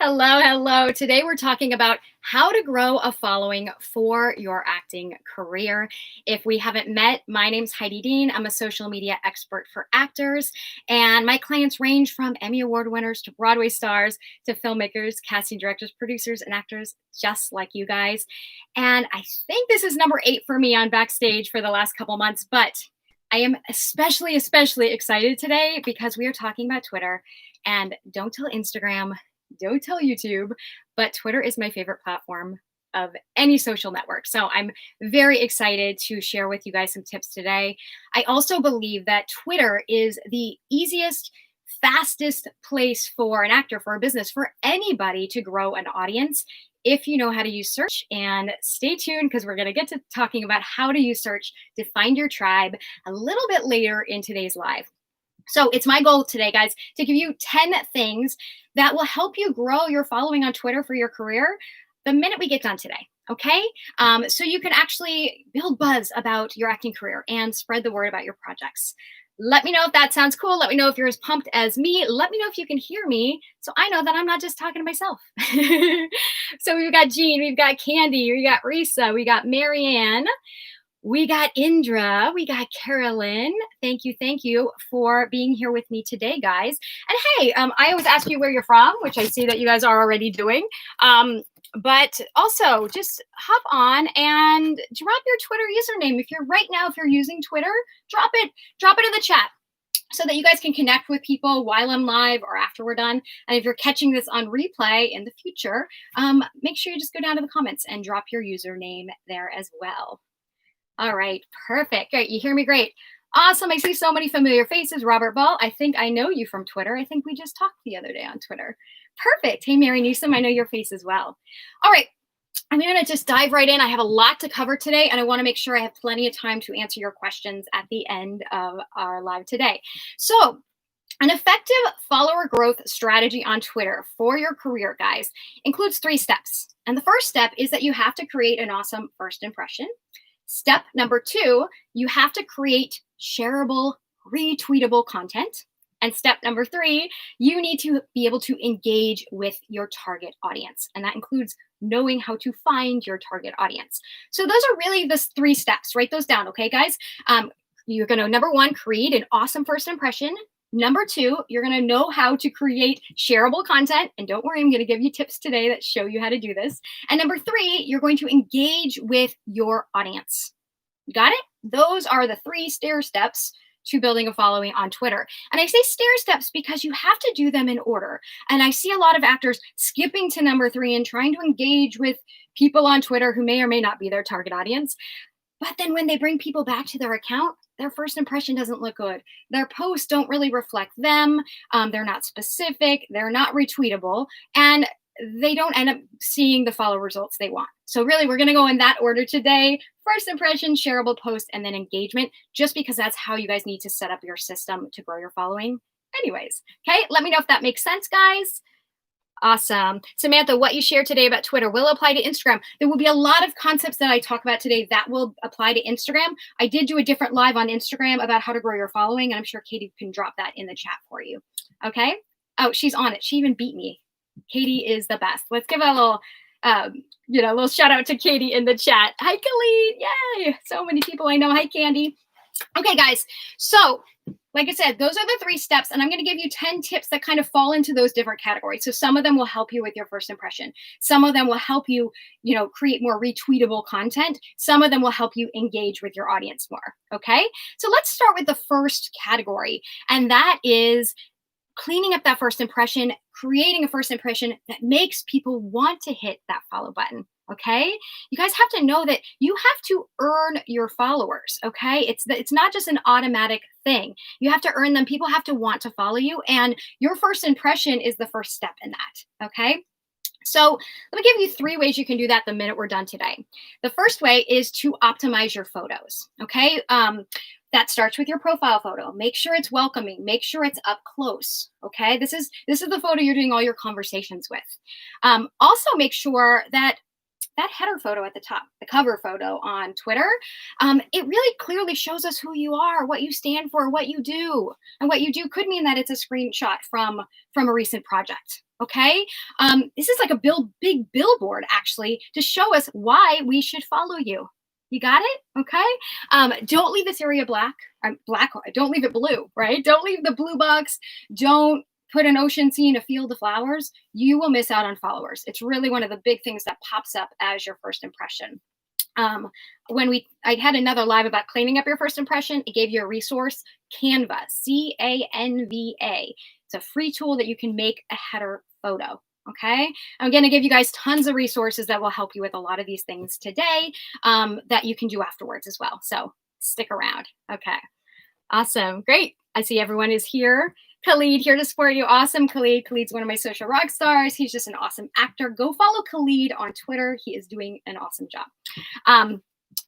Hello, hello. Today we're talking about how to grow a following for your acting career. If we haven't met, my name's Heidi Dean. I'm a social media expert for actors, and my clients range from Emmy Award winners to Broadway stars to filmmakers, casting directors, producers, and actors just like you guys. And I think this is number 8 for me on Backstage for the last couple months, but I am especially excited today because we are talking about Twitter. And don't tell Instagram, don't tell YouTube, but Twitter is my favorite platform of any social network. So I'm very excited to share with you guys some tips today. I also believe that Twitter is the easiest, fastest place for an actor, for a business, for anybody to grow an audience if you know how to use search. And stay tuned because we're going to get to talking about how to use search to find your tribe a little bit later in today's live. So it's my goal today, guys, to give you 10 things that will help you grow your following on Twitter for your career the minute we get done today. Okay. So you can actually build buzz about your acting career and spread the word about your projects. Let me know if that sounds cool. Let me know if you're as pumped as me. Let me know if you can hear me so I know that I'm not just talking to myself. So we've got Jean, we've got Candy, we got Risa, we got Marianne. We got Indra, we got Carolyn. Thank you for being here with me today, guys. And hey, I always ask you where you're from, which I see that you guys are already doing. But also just hop on and drop your Twitter username. If you're using Twitter, drop it in the chat so that you guys can connect with people while I'm live or after we're done. And if you're catching this on replay in the future, make sure you just go down to the comments and drop your username there as well. All right, perfect. Great, you hear me great. Awesome, I see so many familiar faces. Robert Ball, I think I know you from Twitter. I think we just talked the other day on Twitter. Perfect. Hey, Mary Newsom, I know your face as well. All right, I'm gonna just dive right in. I have a lot to cover today, and I wanna make sure I have plenty of time to answer your questions at the end of our live today. So, an effective follower growth strategy on Twitter for your career, guys, includes 3 steps. And the first step is that you have to create an awesome first impression. Step number 2, you have to create shareable, retweetable content. And step number 3, you need to be able to engage with your target audience. And that includes knowing how to find your target audience. So those are really the 3 steps. Write those down, okay, guys? You're going to, number 1, create an awesome first impression. Number 2, you're going to know how to create shareable content. And don't worry, I'm going to give you tips today that show you how to do this. And number 3, you're going to engage with your audience. Got it? Those are the 3 stair steps to building a following on Twitter. And I say stair steps because you have to do them in order. And I see a lot of actors skipping to number 3 and trying to engage with people on Twitter who may or may not be their target audience. But then when they bring people back to their account, their first impression doesn't look good. Their posts don't really reflect them. They're not specific. They're not retweetable. And they don't end up seeing the follow results they want. So really, we're going to go in that order today. First impression, shareable post, and then engagement, just because that's how you guys need to set up your system to grow your following. Anyways, okay, let me know if that makes sense, guys. Awesome. Samantha, what you shared today about Twitter will apply to Instagram. There will be a lot of concepts that I talk about today that will apply to Instagram. I did do a different live on Instagram about how to grow your following, and I'm sure Katie can drop that in the chat for you. Okay? Oh, she's on it. She even beat me. Katie is the best. Let's give a little, little shout out to Katie in the chat. Hi, Khalid. Yay. So many people I know. Hi, Candy. Okay, guys. So, like I said, those are the 3 steps, and I'm going to give you 10 tips that kind of fall into those different categories. So some of them will help you with your first impression. Some of them will help you, create more retweetable content. Some of them will help you engage with your audience more. Okay? So let's start with the first category, and that is cleaning up that first impression, creating a first impression that makes people want to hit that follow button. Okay, you guys have to know that you have to earn your followers. Okay, it's not just an automatic thing. You have to earn them. People have to want to follow you, and your first impression is the first step in that. Okay, so let me give you 3 ways you can do that the minute we're done today. The first way is to optimize your photos. Okay, that starts with your profile photo. Make sure it's welcoming. Make sure it's up close. Okay, this is the photo you're doing all your conversations with. Also, make sure that header photo at the top, the cover photo on Twitter, it really clearly shows us who you are, what you stand for, what you do. And what you do could mean that it's a screenshot from a recent project. Okay. This is like a big billboard actually to show us why we should follow you. You got it? Okay. Don't leave this area black. Black. Don't leave it blue, right? Don't leave the blue box. Don't put an ocean scene, a field of flowers. You will miss out on followers. It's really one of the big things that pops up as your first impression. I had another live about cleaning up your first impression. It gave you a resource, Canva, Canva. It's a free tool that you can make a header photo. Okay. I'm going to give you guys tons of resources that will help you with a lot of these things today, that you can do afterwards as well. So stick around. Okay. Awesome. Great. I see everyone is here. Khalid here to support you. Awesome. Khalid's one of my social rock stars. He's just an awesome actor. Go follow Khalid on Twitter. He is doing an awesome job.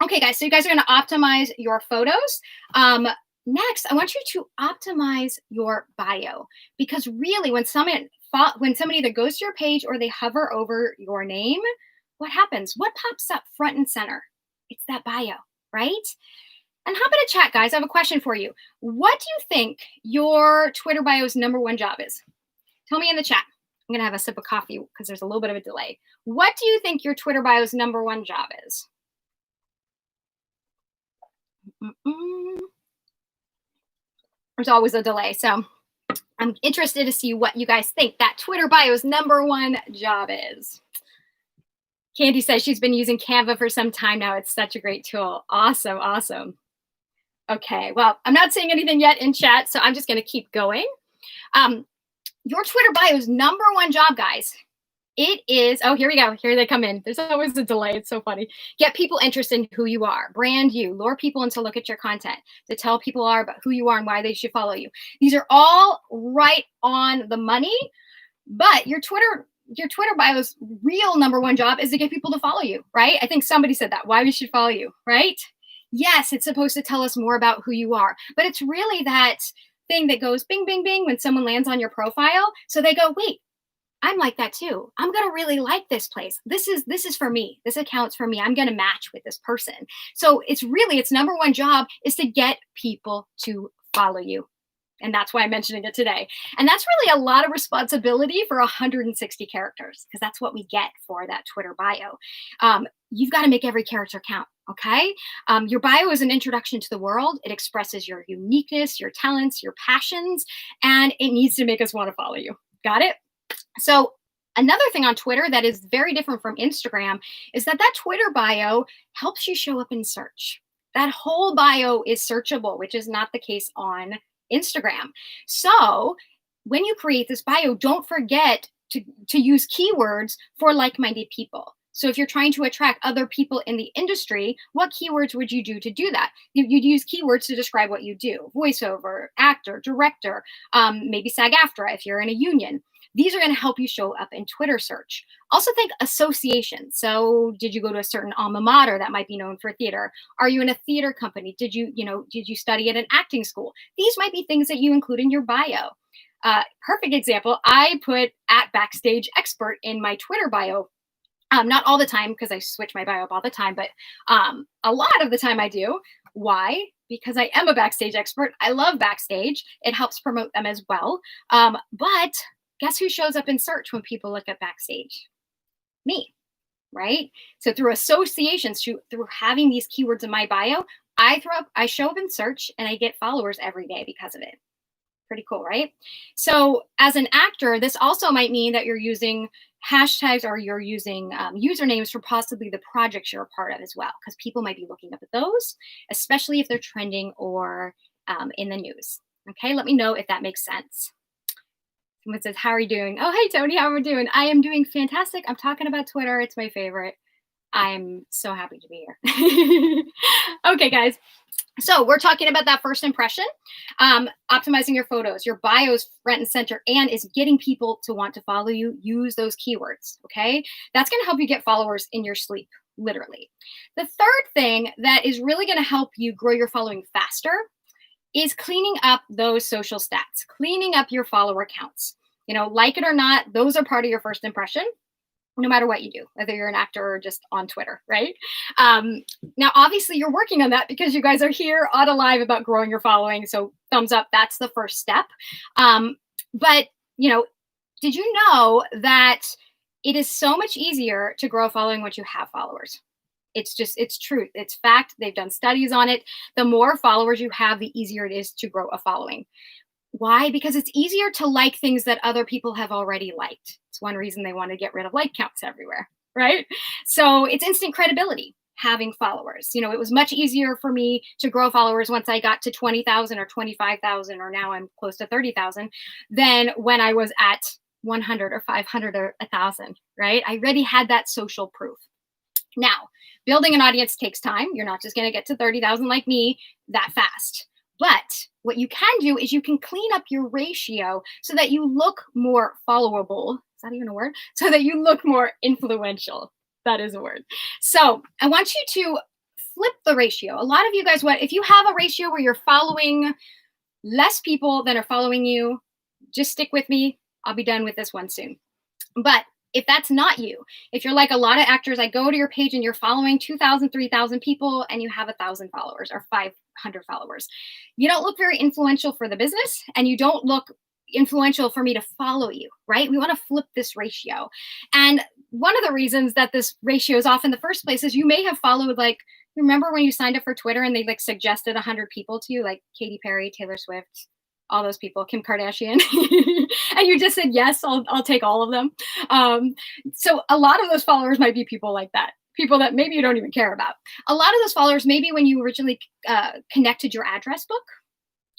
Okay, guys. So you guys are going to optimize your photos. Next, I want you to optimize your bio, because really when somebody either goes to your page or they hover over your name, what happens? What pops up front and center? It's that bio, right? And hop in a chat, guys. I have a question for you. What do you think your Twitter bio's #1 job is? Tell me in the chat. I'm going to have a sip of coffee because there's a little bit of a delay. What do you think your Twitter bio's #1 job is? There's always a delay. So I'm interested to see what you guys think that Twitter bio's #1 job is. Candy says she's been using Canva for some time now. It's such a great tool. Awesome. Awesome. Okay. Well, I'm not seeing anything yet in chat, so I'm just going to keep going. Your Twitter bio's #1 job, guys. It is, oh, here we go. Here they come in. There's always a delay. It's so funny. Get people interested in who you are. Brand you. Lure people in to look at your content. To tell people about who you are and why they should follow you. These are all right on the money. But your Twitter bio's real #1 job is to get people to follow you, right? I think somebody said that. Why we should follow you, right? Yes, it's supposed to tell us more about who you are. But it's really that thing that goes bing, bing, bing when someone lands on your profile. So they go, wait, I'm like that too. I'm going to really like this place. This is for me. This account's for me. I'm going to match with this person. So it's #1 job is to get people to follow you. And that's why I'm mentioning it today. And that's really a lot of responsibility for 160 characters, because that's what we get for that Twitter bio. You've got to make every character count. Okay. Your bio is an introduction to the world. It expresses your uniqueness, your talents, your passions, and it needs to make us want to follow you. Got it? So another thing on Twitter that is very different from Instagram is that Twitter bio helps you show up in search. That whole bio is searchable, which is not the case on Instagram. So when you create this bio, don't forget to use keywords for like-minded people. So if you're trying to attract other people in the industry, what keywords would you do to do that? You'd use keywords to describe what you do. Voiceover, actor, director, maybe SAG-AFTRA if you're in a union. These are going to help you show up in Twitter search. Also think association. So did you go to a certain alma mater that might be known for theater? Are you in a theater company? Did you study at an acting school? These might be things that you include in your bio. Perfect example. I put @Backstage expert in my Twitter bio. Not all the time, because I switch my bio up all the time, but a lot of the time I do. Why? Because I am a Backstage expert. I love Backstage. It helps promote them as well. But guess who shows up in search when people look at Backstage? Me, right? So through associations, through having these keywords in my bio, I show up in search and I get followers every day because of it. Pretty cool, right? So as an actor, this also might mean that you're using hashtags or you're using usernames for possibly the projects you're a part of as well, because people might be looking up at those, especially if they're trending or in the news. Okay, let me know if that makes sense. Someone says, how are you doing? Oh, hey, Tony, how are we doing? I am doing fantastic. I'm talking about Twitter. It's my favorite. I'm so happy to be here. Okay, guys. So we're talking about that first impression, optimizing your photos, your bio's front and center, and is getting people to want to follow you. Use those keywords, okay? That's going to help you get followers in your sleep, literally. The third thing that is really going to help you grow your following faster is cleaning up those social stats, cleaning up your follower counts. Like it or not, those are part of your first impression, no matter what you do, whether you're an actor or just on Twitter, right? Now, obviously, you're working on that because you guys are here on a live about growing your following. So thumbs up, that's the first step. But, Did you know that it is so much easier to grow a following once you have followers? It's truth. It's fact. They've done studies on it. The more followers you have, the easier it is to grow a following. Why? Because it's easier to like things that other people have already liked. It's one reason they want to get rid of like counts everywhere, right? So it's instant credibility having followers. It was much easier for me to grow followers once I got to 20,000 or 25,000, or now I'm close to 30,000, than when I was at 100 or 500 or 1,000, right? I already had that social proof. Now, building an audience takes time. You're not just going to get to 30,000 like me that fast. But what you can do is you can clean up your ratio so that you look more followable. Is that even a word? So that you look more influential. That is a word. So I want you to flip the ratio. A lot of you guys, if you have a ratio where you're following less people than are following you, just stick with me. I'll be done with this one soon. But if that's not you, if you're like a lot of actors, I go to your page and you're following 2,000, 3,000 people and you have 1,000 followers or 500 followers, you don't look very influential for the business, and you don't look influential for me to follow you, right? We want to flip this ratio. And one of the reasons that this ratio is off in the first place is you may have followed, like, remember when you signed up for Twitter and they like suggested 100 people to you, like Katy Perry, Taylor Swift, all those people, Kim Kardashian, and you just said, yes, I'll take all of them. So a lot of those followers might be people like that, people that maybe you don't even care about. A lot of those followers, maybe when you originally connected your address book,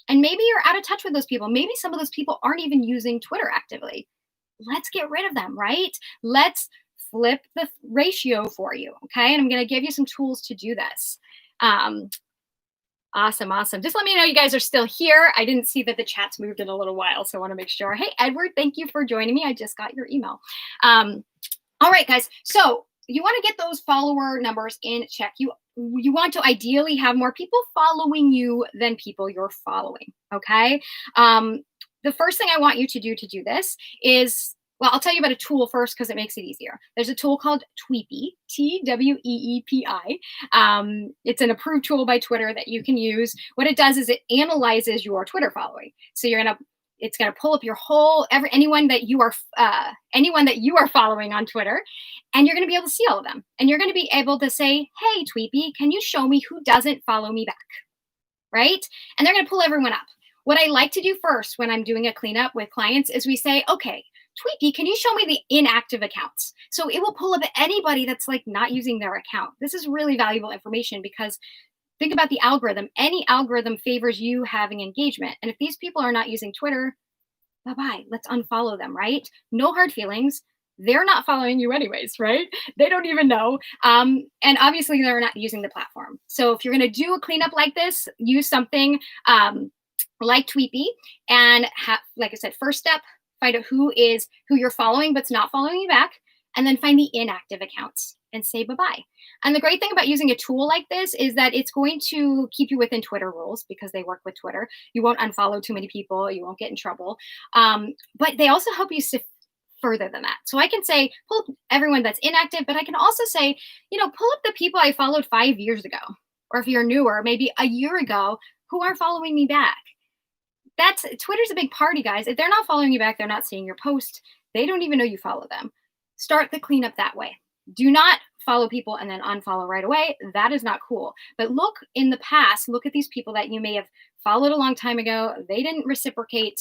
and maybe you're out of touch with those people. Maybe some of those people aren't even using Twitter actively. Let's get rid of them, right? Let's flip the ratio for you, okay? And I'm going to give you some tools to do this. Awesome. Just let me know you guys are still here. I didn't see that the chat's moved in a little while, so I want to make sure. Hey, Edward, thank you for joining me. I just got your email. All right, guys. So you want to get those follower numbers in check. You want to ideally have more people following you than people you're following, okay? The first thing I want you to do this is, well, I'll tell you about a tool first because it makes it easier. There's a tool called Tweepy, Tweepi. It's an approved tool by Twitter that you can use. What it does is it analyzes your Twitter following. So it's gonna pull up your whole anyone that you are following on Twitter, and you're gonna be able to see all of them. And you're gonna be able to say, hey, Tweepy, can you show me who doesn't follow me back? Right? And they're gonna pull everyone up. What I like to do first when I'm doing a cleanup with clients is we say, okay, Tweepy, can you show me the inactive accounts? So it will pull up anybody that's like not using their account. This is really valuable information because think about the algorithm. Any algorithm favors you having engagement. And if these people are not using Twitter, bye-bye, let's unfollow them, right? No hard feelings. They're not following you anyways, right? They don't even know. And obviously they're not using the platform. So if you're going to do a cleanup like this, use something like Tweepy, and like I said, first step, find out who you're following but's not following you back, and then find the inactive accounts and say bye-bye. And the great thing about using a tool like this is that it's going to keep you within Twitter rules because they work with Twitter. You won't unfollow too many people. You won't get in trouble. But they also help you sift further than that. So I can say, pull up everyone that's inactive, but I can also say, pull up the people I followed 5 years ago. Or if you're newer, maybe a year ago, who are following me back. Twitter's a big party, guys. If they're not following you back, they're not seeing your post. They don't even know you follow them. Start the cleanup that way. Do not follow people and then unfollow right away. That is not cool. But look in the past, look at these people that you may have followed a long time ago. They didn't reciprocate,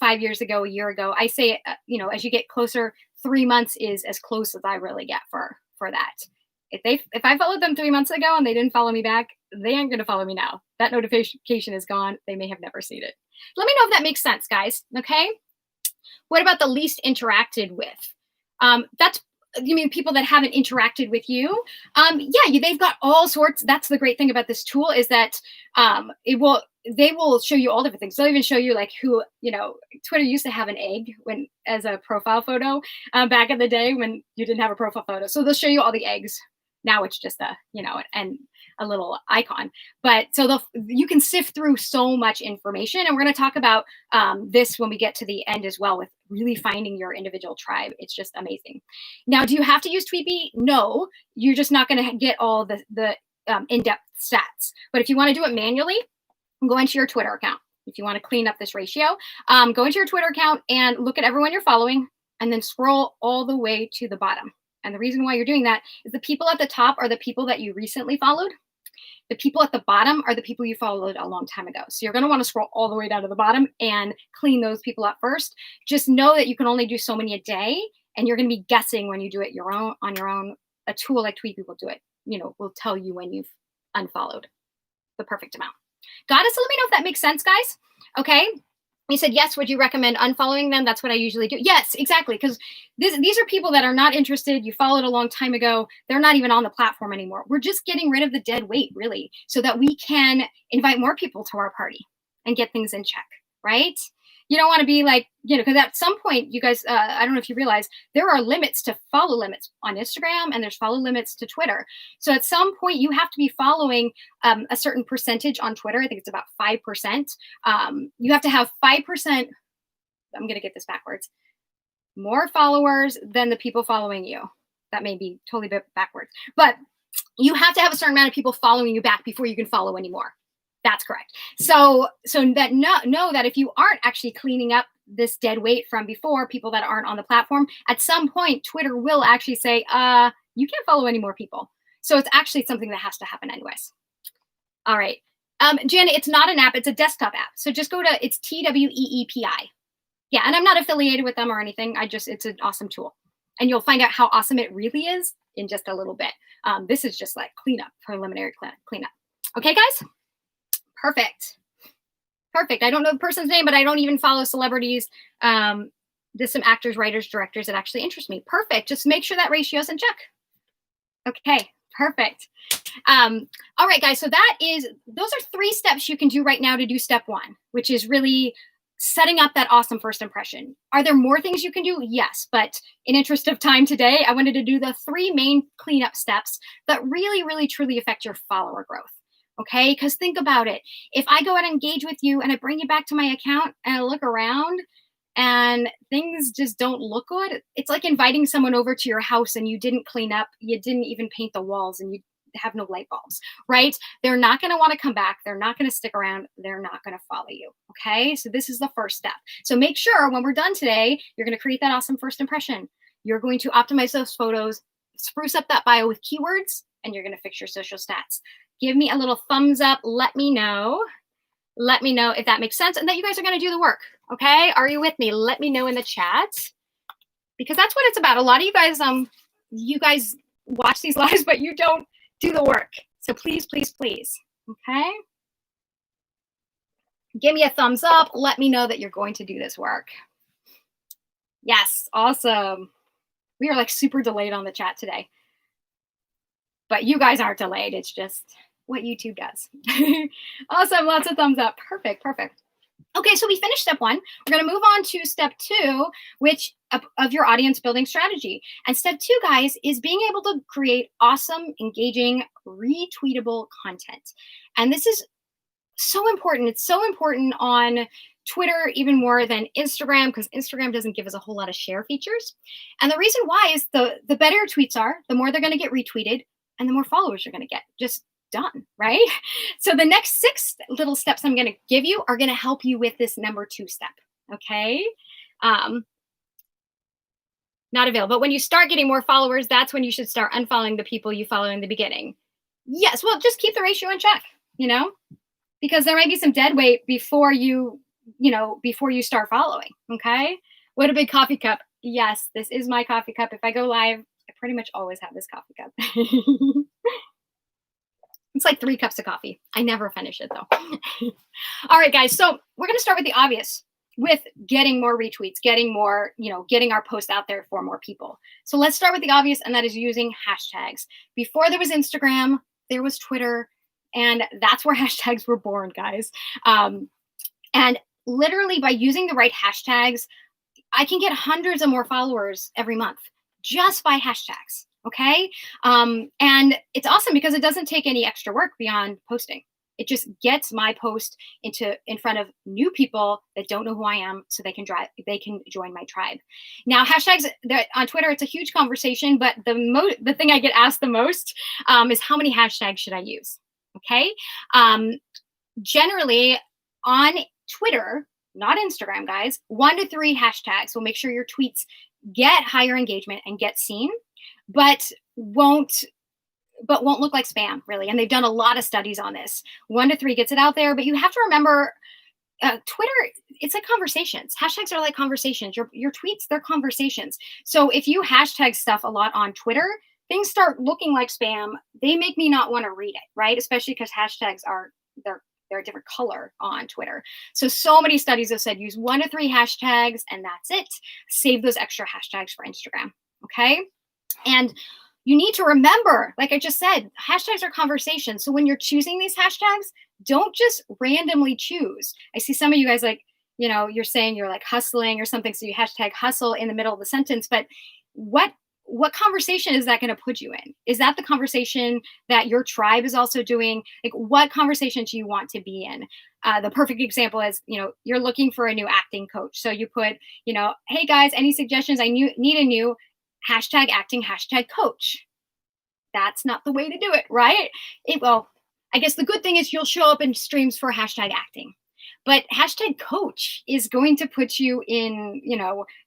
5 years ago, a year ago. I say, as you get closer, 3 months is as close as I really get for that. If I followed them 3 months ago and they didn't follow me back, they aren't going to follow me now. That notification is gone. They may have never seen it. Let me know if that makes sense, guys. Okay. What about the least interacted with? You mean people that haven't interacted with you? They've got all sorts. That's the great thing about this tool is that they will show you all different things. They'll even show you like who, Twitter used to have an egg as a profile photo back in the day when you didn't have a profile photo. So they'll show you all the eggs. Now it's just and a little icon. But so you can sift through so much information. And we're going to talk about this when we get to the end as well with really finding your individual tribe. It's just amazing. Now, do you have to use Tweepy? No, you're just not going to get all the in-depth stats. But if you want to do it manually, go into your Twitter account. if you want to clean up this ratio, go into your Twitter account and look at everyone you're following and then scroll all the way to the bottom. And the reason why you're doing that is the people at the top are the people that you recently followed. The people at the bottom are the people you followed a long time ago. So you're going to want to scroll all the way down to the bottom and clean those people up first. Just know that you can only do so many a day, and you're going to be guessing when you do it on your own. A tool like Tweet People Do It, will tell you when you've unfollowed the perfect amount. Got it? So let me know if that makes sense, guys. Okay. You said, yes, would you recommend unfollowing them? That's what I usually do. Yes, exactly. Because these are people that are not interested. You followed a long time ago. They're not even on the platform anymore. We're just getting rid of the dead weight, really, so that we can invite more people to our party and get things in check, right? You don't want to be like, because at some point, you guys, I don't know if you realize, there are limits to follow limits on Instagram, and there's follow limits to Twitter. So at some point, you have to be following a certain percentage on Twitter. I think it's about 5%. You have to have 5%. I'm going to get this backwards. More followers than the people following you. That may be totally backwards. But you have to have a certain amount of people following you back before you can follow anymore. That's correct. So that know that if you aren't actually cleaning up this dead weight from before, people that aren't on the platform, at some point, Twitter will actually say, you can't follow any more people. So it's actually something that has to happen anyways. All right. Janet, it's not an app. It's a desktop app. So just go to, it's TWEEPI. Yeah. And I'm not affiliated with them or anything. It's an awesome tool. And you'll find out how awesome it really is in just a little bit. This is just like preliminary cleanup. Okay, guys? Perfect. I don't know the person's name, but I don't even follow celebrities. There's some actors, writers, directors that actually interest me. Perfect. Just make sure that ratio is in check. Okay, perfect. All right, guys. So those are 3 steps you can do right now to do step 1, which is really setting up that awesome first impression. Are there more things you can do? Yes, but in interest of time today, I wanted to do the 3 main cleanup steps that really, really, truly affect your follower growth. Okay, because think about it. If I go out and engage with you and I bring you back to my account and I look around and things just don't look good, it's like inviting someone over to your house and you didn't clean up, you didn't even paint the walls, and you have no light bulbs, right? They're not going to want to come back. They're not going to stick around. They're not going to follow you. Okay, so this is the first step. So make sure when we're done today, you're going to create that awesome first impression. You're going to optimize those photos, spruce up that bio with keywords, and you're going to fix your social stats. Give me a little thumbs up. Let me know. Let me know if that makes sense and that you guys are going to do the work. Okay. Are you with me? Let me know in the chat, because that's what it's about. A lot of you guys watch these lives, but you don't do the work. So please, please, please. Okay. Give me a thumbs up. Let me know that you're going to do this work. Yes. Awesome. We are like super delayed on the chat today, but you guys aren't delayed. It's just what YouTube does. Awesome. Lots of thumbs up. Perfect. Okay, so we finished step 1. We're going to move on to step 2, which of your audience building strategy. And step 2, guys, is being able to create awesome, engaging, retweetable content. And this is so important. It's so important on Twitter even more than Instagram, because Instagram doesn't give us a whole lot of share features. And the reason why is the better your tweets are, the more they're going to get retweeted and the more followers you're going to get. Just done, right? So the next 6 little steps I'm going to give you are going to help you with this number 2 step. Okay. Not available. But when you start getting more followers, that's when you should start unfollowing the people you follow in the beginning. Yes. Well, just keep the ratio in check, because there might be some dead weight before you start following. Okay. What a big coffee cup. Yes, this is my coffee cup. If I go live, I pretty much always have this coffee cup. It's like 3 cups of coffee. I never finish it though. All right, guys. So we're going to start with the obvious, with getting more retweets, getting more, getting our post out there for more people. So let's start with the obvious, and that is using hashtags. Before there was Instagram, there was Twitter, and that's where hashtags were born, guys. And literally by using the right hashtags, I can get hundreds of more followers every month just by hashtags. Okay. And it's awesome because it doesn't take any extra work beyond posting. It just gets my post in front of new people that don't know who I am, so they can join my tribe. Now, hashtags on Twitter, it's a huge conversation, but the thing I get asked the most is how many hashtags should I use? Okay. Generally on Twitter, not Instagram, guys, 1 to 3 hashtags will make sure your tweets get higher engagement and get seen, but won't won't look like spam, really. And they've done a lot of studies on this. 1 to 3 gets it out there, but you have to remember Twitter, it's like conversations. Hashtags are like conversations. Your tweets, they're conversations. So if you hashtag stuff a lot on Twitter, things start looking like spam. They make me not want to read it, right? Especially because hashtags are they're a different color on Twitter. So many studies have said use 1 to 3 hashtags and that's it. Save those extra hashtags for Instagram. Okay. And you need to remember, like I just said, hashtags are conversations. So when you're choosing these hashtags, don't just randomly choose. I see some of you guys like, you're saying you're like hustling or something. So you hashtag hustle in the middle of the sentence, but what conversation is that going to put you in? Is that the conversation that your tribe is also doing? Like, what conversation do you want to be in? The perfect example is, you're looking for a new acting coach. So you put, hey guys, any suggestions? I need a new hashtag acting, hashtag coach. That's not the way to do it, right? Well, I guess the good thing is you'll show up in streams for hashtag acting. But hashtag coach is going to put you in,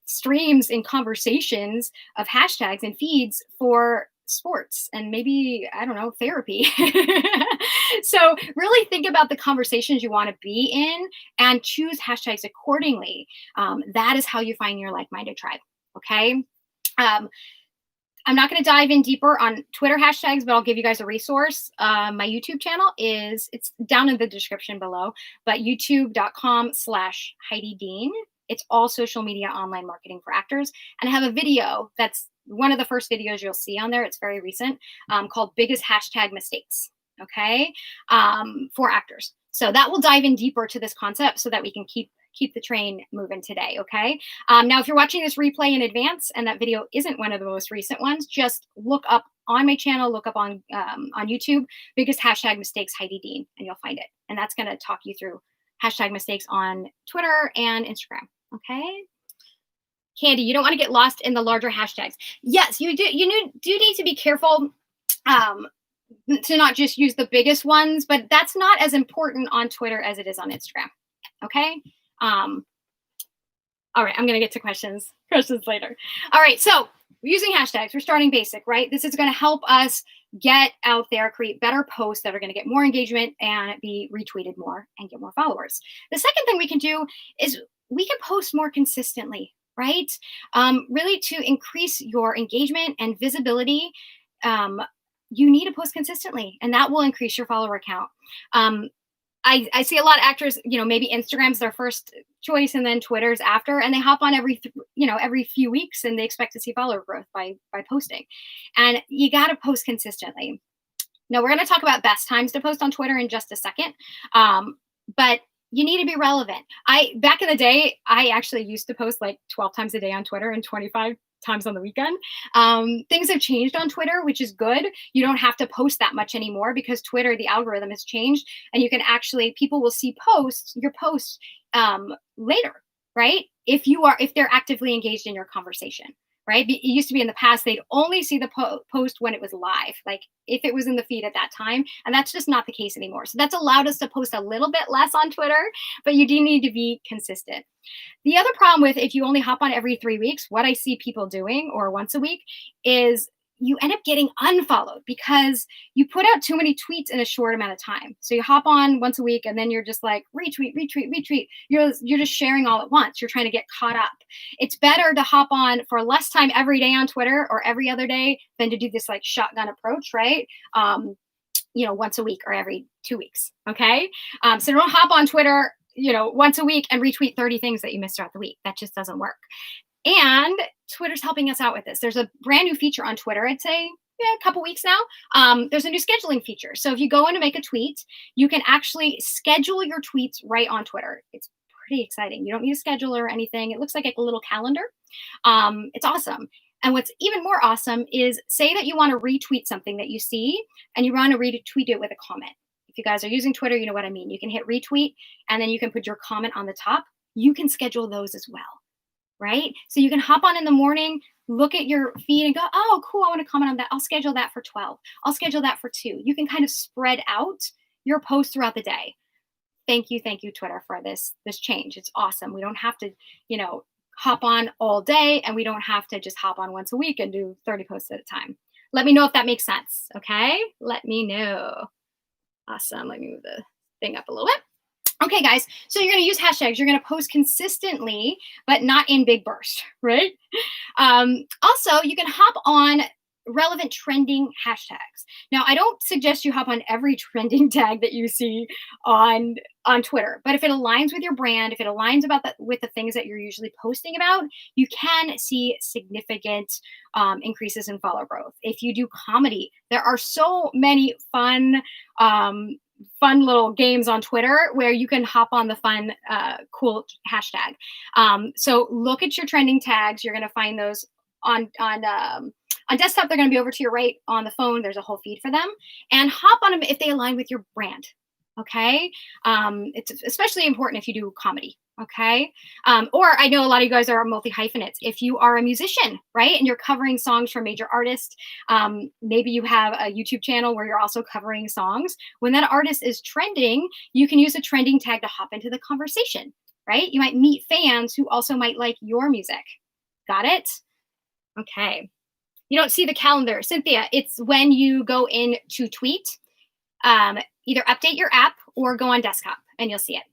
streams and conversations of hashtags and feeds for sports and maybe, I don't know, therapy. So really think about the conversations you want to be in and choose hashtags accordingly. That is how you find your like-minded tribe. Okay. I'm not going to dive in deeper on Twitter hashtags, but I'll give you guys a resource. My YouTube channel it's down in the description below, but youtube.com/Heidi Dean. It's all social media online marketing for actors. And I have a video that's one of the first videos you'll see on there. It's very recent, called Biggest Hashtag Mistakes. Okay. For actors. So that will dive in deeper to this concept so that we can keep the train moving today. Okay. Now, if you're watching this replay in advance and that video isn't one of the most recent ones, just look up on my channel, look up on YouTube, Biggest Hashtag Mistakes Heidi Dean, and you'll find it. And that's going to talk you through hashtag mistakes on Twitter and Instagram. Okay. Candy, you don't want to get lost in the larger hashtags. Yes, you do. You do need to be careful to not just use the biggest ones, but that's not as important on Twitter as it is on Instagram. Okay. All right, I'm going to get to questions later. All right, so using hashtags, we're starting basic, right? This is going to help us get out there, create better posts that are going to get more engagement and be retweeted more and get more followers. The second thing we can do is we can post more consistently, right? Really to increase your engagement and visibility, you need to post consistently, and that will increase your follower count. I see a lot of actors, maybe Instagram's their first choice and then Twitter's after, and they hop on every few weeks and they expect to see follower growth by posting. And you got to post consistently. Now, we're going to talk about best times to post on Twitter in just a second. But you need to be relevant. Back in the day, I actually used to post like 12 times a day on Twitter and 25 times on the weekend. Things have changed on Twitter, which is good. You don't have to post that much anymore because Twitter, the algorithm has changed, and you can people will see your posts later, right? If they're actively engaged in your conversation, right? It used to be in the past, they'd only see the post when it was live, like if it was in the feed at that time. And that's just not the case anymore. So that's allowed us to post a little bit less on Twitter, but you do need to be consistent. The other problem with if you only hop on every 3 weeks, what I see people doing, or once a week, is you end up getting unfollowed because you put out too many tweets in a short amount of time. So you hop on once a week and then you're just like retweet. You're just sharing all at once. You're trying to get caught up. It's better to hop on for less time every day on Twitter or every other day than to do this like shotgun approach, right? Once a week or every 2 weeks. Okay. So don't hop on Twitter, once a week and retweet 30 things that you missed throughout the week. That just doesn't work. And Twitter's helping us out with this. There's a brand new feature on Twitter, I'd say a couple weeks now. There's a new scheduling feature. So if you go in to make a tweet, you can actually schedule your tweets right on Twitter. It's pretty exciting. You don't need a scheduler or anything. It looks like a little calendar. It's awesome. And what's even more awesome is, say that you want to retweet something that you see and you want to retweet it with a comment. If you guys are using Twitter, you know what I mean. You can hit retweet and then you can put your comment on the top. You can schedule those as well. Right? So you can hop on in the morning, look at your feed and go, oh, cool, I want to comment on that. I'll schedule that for 12. I'll schedule that for 2. You can kind of spread out your posts throughout the day. thank you, Twitter, for this change. It's awesome. We don't have to, hop on all day, and we don't have to just hop on once a week and do 30 posts at a time. Let me know if that makes sense. Okay. Let me know. Awesome. Let me move the thing up a little bit. Okay, guys. So you're going to use hashtags. You're going to post consistently, but not in big bursts, right? Also, you can hop on relevant trending hashtags. Now, I don't suggest you hop on every trending tag that you see on Twitter, but if it aligns with your brand, if it aligns with the things that you're usually posting about, you can see significant increases in follower growth. If you do comedy, there are so many fun little games on Twitter where you can hop on the fun, cool hashtag. So look at your trending tags. You're going to find those on desktop. They're going to be over to your right. On the phone, there's a whole feed for them, and hop on them if they align with your brand. Okay. It's especially important if you do comedy. Okay. Or I know a lot of you guys are multi-hyphenates. If you are a musician, right, and you're covering songs from major artists, maybe you have a YouTube channel where you're also covering songs. When that artist is trending, you can use a trending tag to hop into the conversation, right? You might meet fans who also might like your music. Got it? Okay. You don't see the calendar, Cynthia. It's when you go in to tweet, either update your app or go on desktop and you'll see it.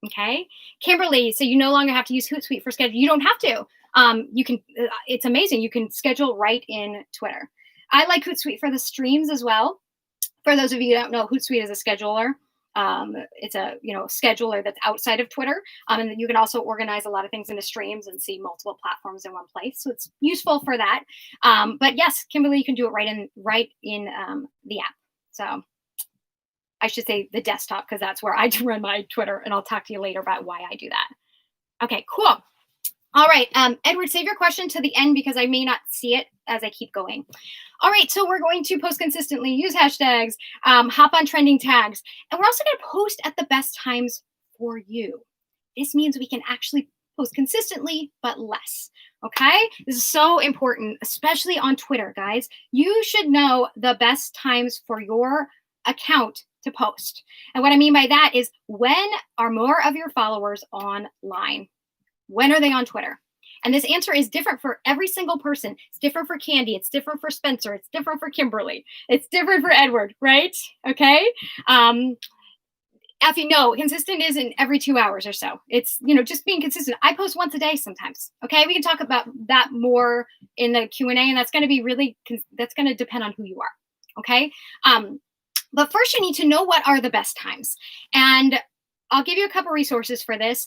Okay. Kimberly, so you no longer have to use Hootsuite for schedule. You don't have to. You can, it's amazing. You can schedule right in Twitter. I like Hootsuite for the streams as well. For those of you who don't know, Hootsuite is a scheduler. It's a scheduler that's outside of Twitter, and you can also organize a lot of things into streams and see multiple platforms in one place. So it's useful for that. But yes, Kimberly, you can do it right in the app. So I should say the desktop, because that's where I run my Twitter, and I'll talk to you later about why I do that. Okay, cool. All right, Edward, save your question to the end because I may not see it as I keep going. All right, so we're going to post consistently, use hashtags, hop on trending tags, and we're also going to post at the best times for you. This means we can actually post consistently, but less. Okay, this is so important, especially on Twitter, guys. You should know the best times for your account to post. And what I mean by that is, when are more of your followers online? When are they on Twitter? And this answer is different for every single person. It's different for Candy. It's different for Spencer. It's different for Kimberly. It's different for Edward, right? Okay. If you know, consistent isn't every 2 hours or so. It's, just being consistent. I post once a day sometimes. Okay. We can talk about that more in the Q&A, and that's going to be that's going to depend on who you are. Okay. But first you need to know what are the best times. And I'll give you a couple resources for this.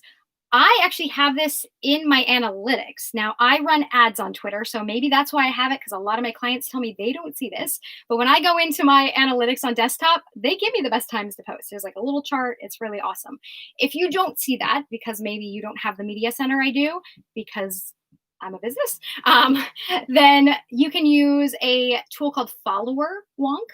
I actually have this in my analytics. Now, I run ads on Twitter, so maybe that's why I have it, because a lot of my clients tell me they don't see this. But when I go into my analytics on desktop, they give me the best times to post. There's like a little chart. It's really awesome. If you don't see that, because maybe you don't have the media center I do, because I'm a business, then you can use a tool called Follower Wonk.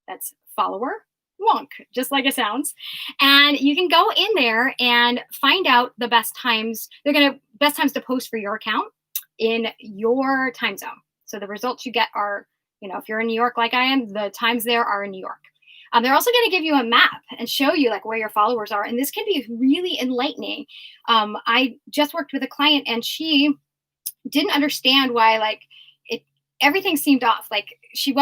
That's Follower Wonk, just like it sounds. And you can go in there and find out the best times. Best times to post for your account in your time zone. So the results you get are, if you're in New York like I am, the times there are in New York. They're also going to give you a map and show you like where your followers are. And this can be really enlightening. I just worked with a client, and she didn't understand why everything seemed off. Like she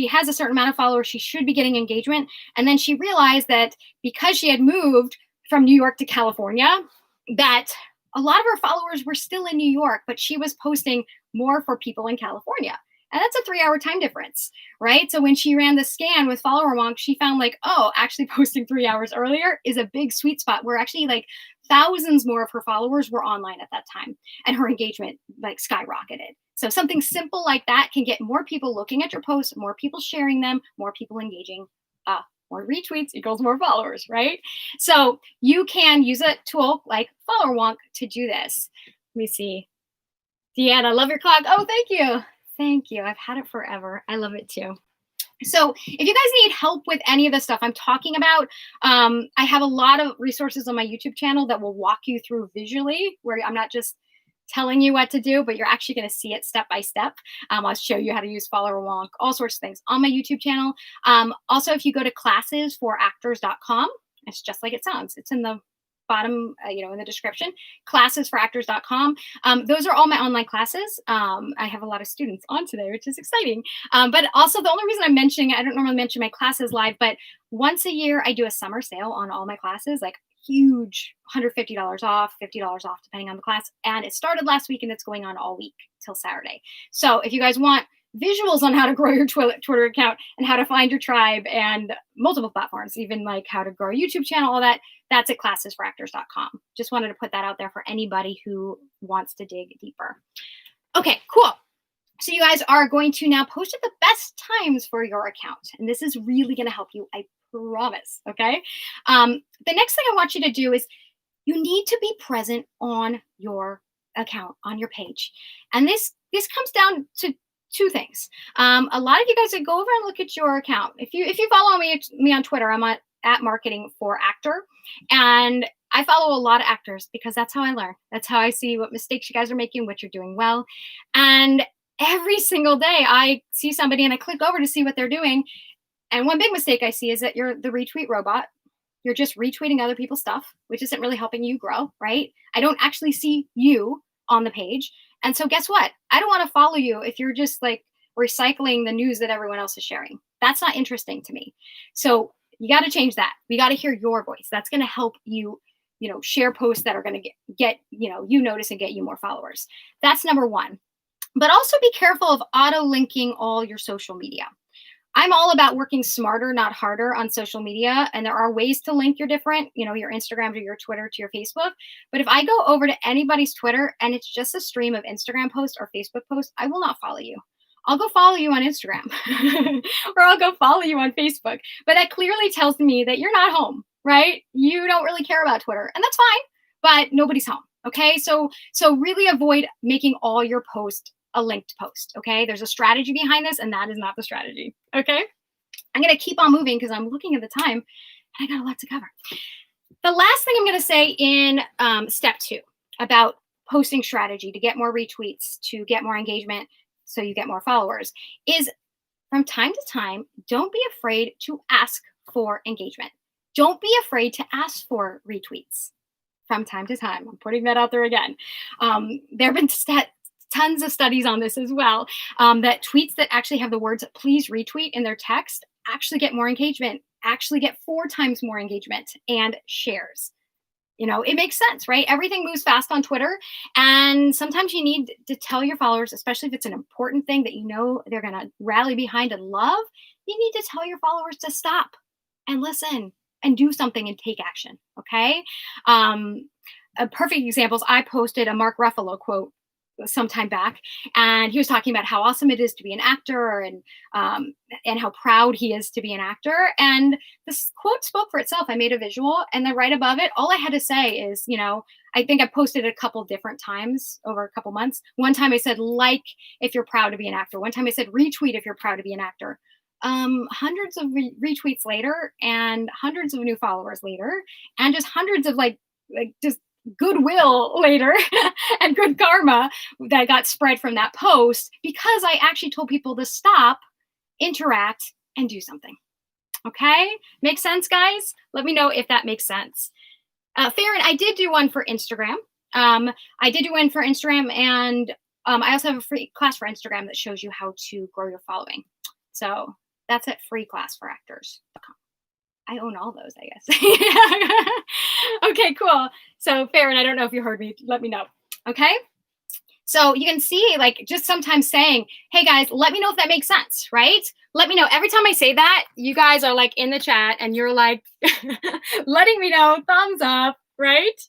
has a certain amount of followers. She should be getting engagement. And then she realized that because she had moved from New York to California, that a lot of her followers were still in New York, but she was posting more for people in California. And that's a 3-hour time difference, right? So when she ran the scan with Follower Wonk, she found actually posting 3 hours earlier is a big sweet spot where actually thousands more of her followers were online at that time, and her engagement skyrocketed. So something simple like that can get more people looking at your posts, more people sharing them, more people engaging, more retweets equals more followers, right? So you can use a tool like Follower Wonk to do this. Let me see. Deanna, love your clock. Oh, thank you. Thank you. I've had it forever. I love it too. So if you guys need help with any of the stuff I'm talking about, I have a lot of resources on my YouTube channel that will walk you through visually, where I'm not just telling you what to do, but you're actually going to see it step by step. I'll show you how to use Follower Wonk, all sorts of things on my YouTube channel. Also, if you go to classesforactors.com, It's just like it sounds. It's in the bottom, in the description. Classesforactors.com. Those are all my online classes. I have a lot of students on today, which is exciting. But also, the only reason I'm mentioning, I don't normally mention my classes live, but once a year I do a summer sale on all my classes, like huge $150 off, $50 off, depending on the class. And it started last week and it's going on all week till Saturday. So if you guys want visuals on how to grow your Twitter account and how to find your tribe and multiple platforms, even like how to grow a YouTube channel, all that, that's at classesforactors.com. Just wanted to put that out there for anybody who wants to dig deeper. Okay, cool. So you guys are going to now post at the best times for your account. And this is really going to help you, I promise. Okay. The next thing I want you to do is you need to be present on your account, on your page. And this comes down to two things. A lot of you guys would go over and look at your account. If you follow me on Twitter, I'm at Marketing for Actor. And I follow a lot of actors because that's how I learn. That's how I see what mistakes you guys are making, what you're doing well. And every single day I see somebody and I click over to see what they're doing. And one big mistake I see is that you're the retweet robot. You're just retweeting other people's stuff, which isn't really helping you grow, right? I don't actually see you on the page. And so guess what? I don't want to follow you if you're just like recycling the news that everyone else is sharing. That's not interesting to me. So you got to change that. We got to hear your voice. That's going to help you, share posts that are going to get you notice and get you more followers. That's number one. But also be careful of auto linking all your social media. I'm all about working smarter, not harder on social media. And there are ways to link your different, your Instagram to your Twitter to your Facebook. But if I go over to anybody's Twitter and it's just a stream of Instagram posts or Facebook posts, I will not follow you. I'll go follow you on Instagram or I'll go follow you on Facebook. But that clearly tells me that you're not home, right? You don't really care about Twitter, and that's fine, but nobody's home. Okay. So really avoid making all your posts a linked post. Okay. There's a strategy behind this, and that is not the strategy. Okay. I'm going to keep on moving because I'm looking at the time and I got a lot to cover. The last thing I'm going to say in step 2 about posting strategy to get more retweets, to get more engagement, so you get more followers, is from time to time, don't be afraid to ask for engagement. Don't be afraid to ask for retweets from time to time. I'm putting that out there again. There have been tons of studies on this as well, that tweets that actually have the words please retweet in their text actually get more engagement, actually get 4 times more engagement and shares. It makes sense, right? Everything moves fast on Twitter. And sometimes you need to tell your followers, especially if it's an important thing that they're going to rally behind and love, you need to tell your followers to stop and listen and do something and take action. Okay. A perfect example is I posted a Mark Ruffalo quote some time back, and he was talking about how awesome it is to be an actor and how proud he is to be an actor. And this quote spoke for itself. I made a visual, and then right above it, all I had to say is, I think I posted it a couple different times over a couple months. One time I said, like, if you're proud to be an actor. One time I said, retweet if you're proud to be an actor. Hundreds of retweets later and hundreds of new followers later, and just hundreds of just goodwill later and good karma that got spread from that post because I actually told people to stop, interact, and do something. Okay? Make sense, guys? Let me know if that makes sense. Farron, I did do one for Instagram. And I also have a free class for Instagram that shows you how to grow your following. So that's at freeclassforactors.com. I own all those, I guess. Okay, cool. So Farron, I don't know if you heard me. Let me know. Okay. So you can see, just sometimes saying, hey guys, let me know if that makes sense, right? Let me know. Every time I say that, you guys are in the chat and you're letting me know, thumbs up, right?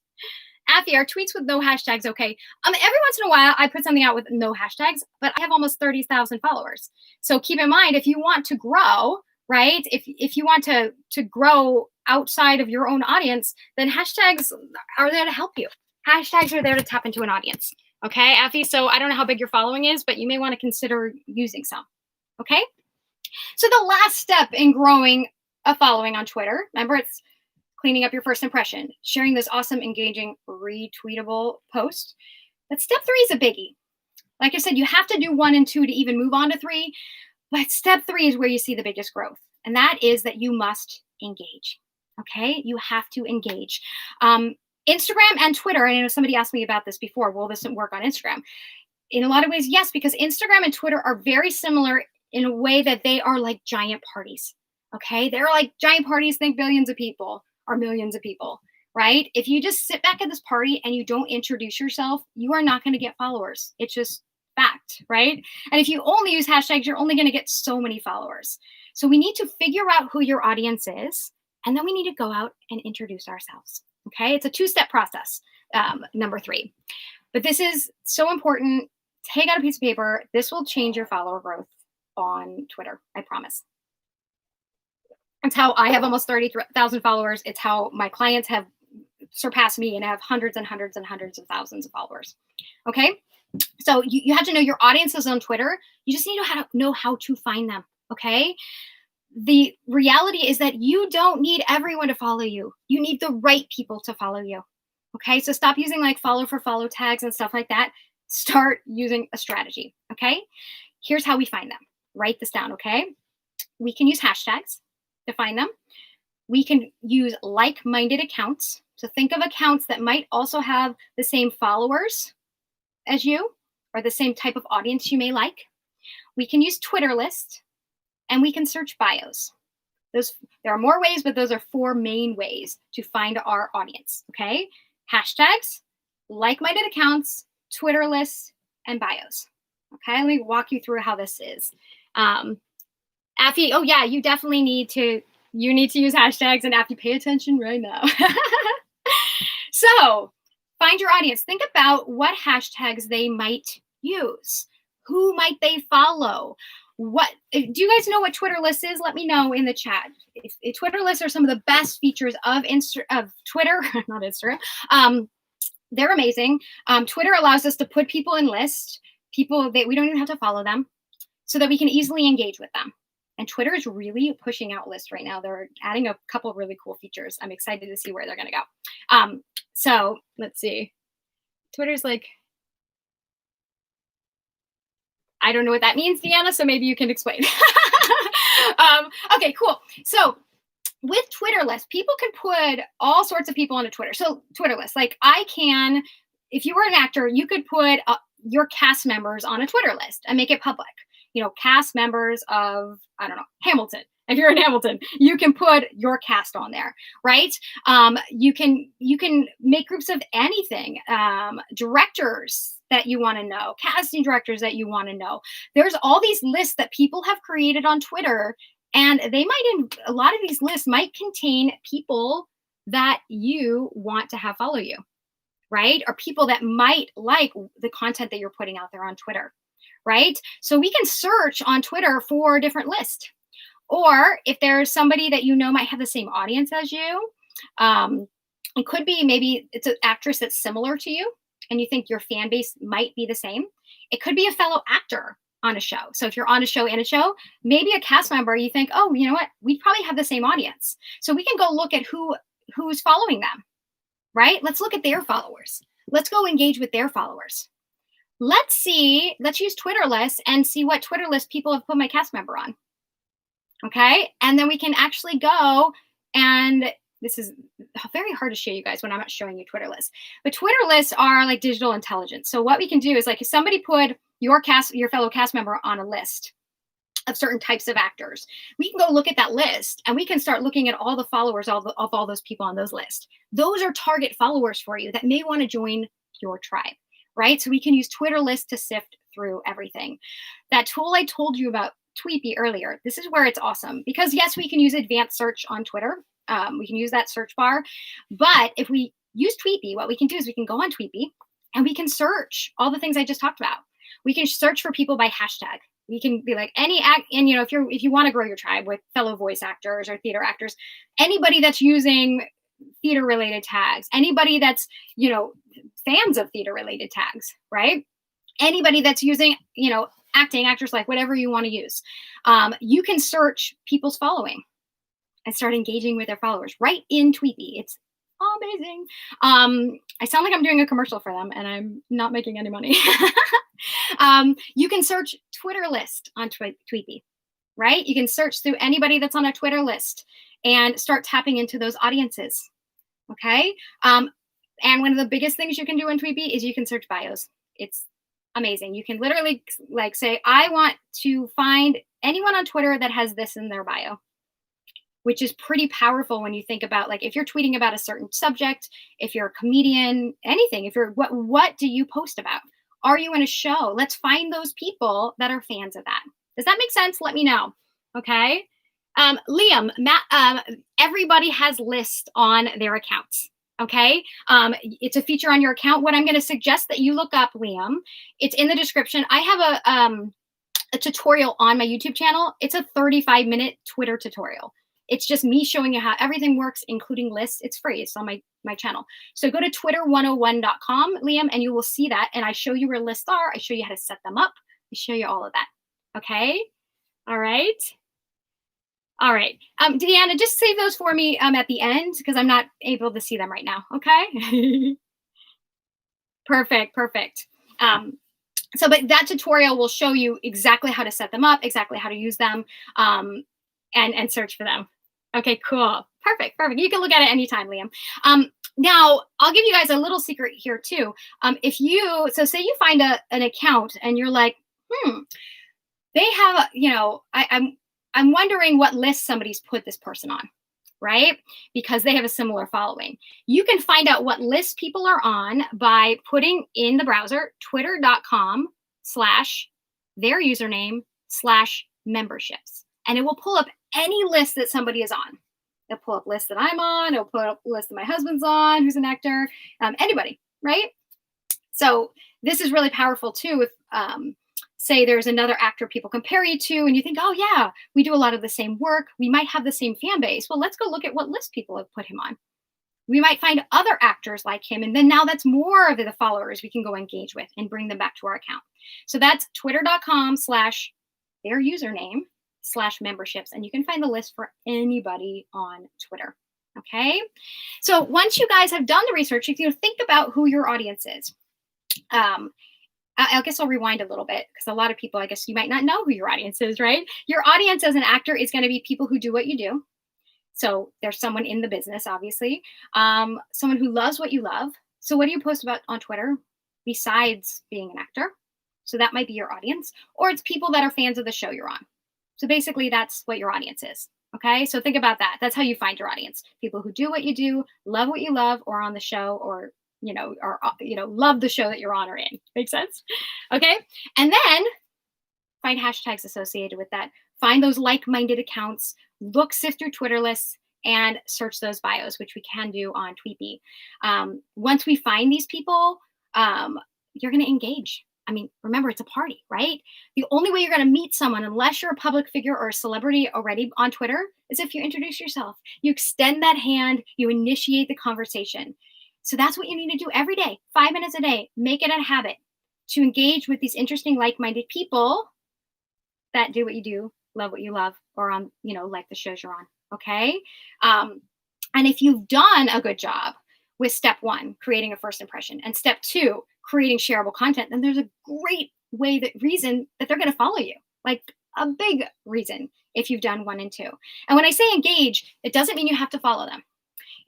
Affy, are tweets with no hashtags okay? Every once in a while, I put something out with no hashtags, but I have almost 30,000 followers. So keep in mind, if you want to grow, right? If you want to grow outside of your own audience, then hashtags are there to help you. Hashtags are there to tap into an audience. Okay, Affy? So I don't know how big your following is, but you may want to consider using some. Okay? So the last step in growing a following on Twitter, remember, it's cleaning up your first impression, sharing this awesome, engaging, retweetable post. But step 3 is a biggie. Like I said, you have to do 1 and 2 to even move on to 3. But step 3 is where you see the biggest growth. And that is that you must engage. Okay, you have to engage. Um, Instagram and Twitter, and I know somebody asked me about this before. Will this work on Instagram? In a lot of ways, yes, because Instagram and Twitter are very similar in a way that they are like giant parties. Okay. They're like giant parties, think billions of people or millions of people, right? If you just sit back at this party and you don't introduce yourself, you are not going to get followers. It's just fact, right? And if you only use hashtags, you're only going to get so many followers. So we need to figure out who your audience is, and then we need to go out and introduce ourselves. Okay. It's a two-step process. Number three. But this is so important. Take out a piece of paper. This will change your follower growth on Twitter. I promise. It's how I have almost 30,000 followers. It's how my clients have surpassed me and have hundreds and hundreds and hundreds of thousands of followers. Okay. So you have to know your audiences on Twitter. You just need to know how to find them. Okay. The reality is that you don't need everyone to follow you. You need the right people to follow you. Okay. So stop using like follow for follow tags and stuff like that. Start using a strategy. Okay. Here's how we find them. Write this down. Okay. We can use hashtags to find them. We can use like-minded accounts. So think of accounts that might also have the same followers as you or the same type of audience you may like. We can use Twitter lists, and we can search bios. There are more ways, but those are four main ways to find our audience. Okay. Hashtags, like-minded accounts, Twitter lists, and bios. Okay. Let me walk you through how this is. Affy, oh yeah, you definitely need to use hashtags, and Affy, pay attention right now. So find your audience. Think about what hashtags they might use. Who might they follow? Do you guys know what Twitter lists is? Let me know in the chat. If Twitter lists are some of the best features of Twitter, not Instagram. They're amazing. Twitter allows us to put people in lists, people that we don't even have to follow them, so that we can easily engage with them. And Twitter is really pushing out lists right now. They're adding a couple of really cool features. I'm excited to see where they're going to go. So let's see. Twitter's like, I don't know what that means, Deanna, so maybe you can explain. Okay, cool. So with Twitter lists, people can put all sorts of people on a Twitter. So Twitter lists, like if you were an actor, you could put your cast members on a Twitter list and make it public. Cast members of, I don't know, Hamilton. If you're in Hamilton, you can put your cast on there, right? You can make groups of anything, directors that you want to know, casting directors that you want to know. There's all these lists that people have created on Twitter, and a lot of these lists might contain people that you want to have follow you, right? Or people that might like the content that you're putting out there on Twitter, right? So we can search on Twitter for a different list. Or if there's somebody that might have the same audience as you, it could be maybe it's an actress that's similar to you and you think your fan base might be the same. It could be a fellow actor on a show. So if you're on a show, maybe a cast member, you think, oh, you know what? We probably have the same audience. So we can go look at who's following them, right? Let's look at their followers. Let's go engage with their followers. Let's use Twitter lists and see what Twitter list people have put my cast member on. Okay. And then we can actually go, and this is very hard to show you guys when I'm not showing you Twitter lists, but Twitter lists are like digital intelligence. So what we can do is, like, if somebody put your fellow cast member on a list of certain types of actors, we can go look at that list and we can start looking at all the followers of all those people on those lists. Those are target followers for you that may want to join your tribe, right? So we can use Twitter lists to sift through everything. That tool I told you about, Tweepy, earlier, this is where it's awesome, because yes, we can use advanced search on Twitter. We can use that search bar, but if we use Tweepy, what we can do is we can go on Tweepy and we can search all the things I just talked about. We can search for people by hashtag. We can be like any act, and if you want to grow your tribe with fellow voice actors or theater actors, anybody that's using theater related tags, anybody that's fans of theater related tags, right? Anybody that's using acting, actors, like whatever you want to use, you can search people's following and start engaging with their followers right in Tweepy. It's amazing. I sound like I'm doing a commercial for them, and I'm not making any money. You can search Twitter list on Tweepy. right? You can search through anybody that's on a Twitter list and start tapping into those audiences. Okay. And one of the biggest things you can do in Tweetbee is you can search bios. It's amazing. You can literally like say, I want to find anyone on Twitter that has this in their bio, which is pretty powerful when you think about like if you're tweeting about a certain subject, if you're a comedian, anything, if you're what do you post about? Are you in a show? Let's find those people that are fans of that. Does that make sense? Let me know. Okay. Liam, Matt, everybody has lists on their accounts. Okay. It's a feature on your account. What I'm going to suggest that you look up, Liam, it's in the description. I have a tutorial on my YouTube channel. It's a 35-minute Twitter tutorial. It's just me showing you how everything works, including lists. It's free. It's on my channel. So go to twitter101.com, Liam, and you will see that. And I show you where lists are. I show you how to set them up. I show you all of that. Okay. All right. All right. Deanna, just save those for me at the end because I'm not able to see them right now. Okay. Perfect. Perfect. But that tutorial will show you exactly how to set them up, exactly how to use them, and search for them. Okay, cool. Perfect. Perfect. You can look at it anytime, Liam. Now, I'll give you guys a little secret here too. Say you find an account and you're like, they have, I'm wondering what list somebody's put this person on, right? Because they have a similar following. You can find out what list people are on by putting in the browser twitter.com/their username/memberships. And it will pull up any list that somebody is on. It'll pull up lists that I'm on. It'll pull up lists that my husband's on, who's an actor, anybody, right? So this is really powerful too. If say there's another actor people compare you to and you think, oh yeah, we do a lot of the same work. We might have the same fan base. Well, let's go look at what list people have put him on. We might find other actors like him. And then now that's more of the followers we can go engage with and bring them back to our account. So that's twitter.com/their username/memberships. And you can find the list for anybody on Twitter. Okay. So once you guys have done the research, you can think about who your audience is. I guess I'll rewind a little bit because a lot of people, I guess you might not know who your audience is, right? Your audience as an actor is going to be people who do what you do. So there's someone in the business, obviously, someone who loves what you love. So what do you post about on Twitter besides being an actor? So that might be your audience, or it's people that are fans of the show you're on. So basically that's what your audience is. Okay. So think about that. That's how you find your audience. People who do what you do, love what you love, or on the show, or love the show that you're on or in. Make sense? Okay. And then find hashtags associated with that. Find those like-minded accounts, sift through Twitter lists, and search those bios, which we can do on Tweetbee. Once we find these people, you're going to engage. I mean, remember, it's a party, right? The only way you're going to meet someone, unless you're a public figure or a celebrity already on Twitter, is if you introduce yourself. You extend that hand, you initiate the conversation. So that's what you need to do every day, 5 minutes a day. Make it a habit to engage with these interesting, like-minded people that do what you do, love what you love, or on, like the shows you're on. Okay. And if you've done a good job with step 1, creating a first impression, and step 2, creating shareable content, then there's a great reason that they're going to follow you. Like a big reason if you've done 1 and 2. And when I say engage, it doesn't mean you have to follow them.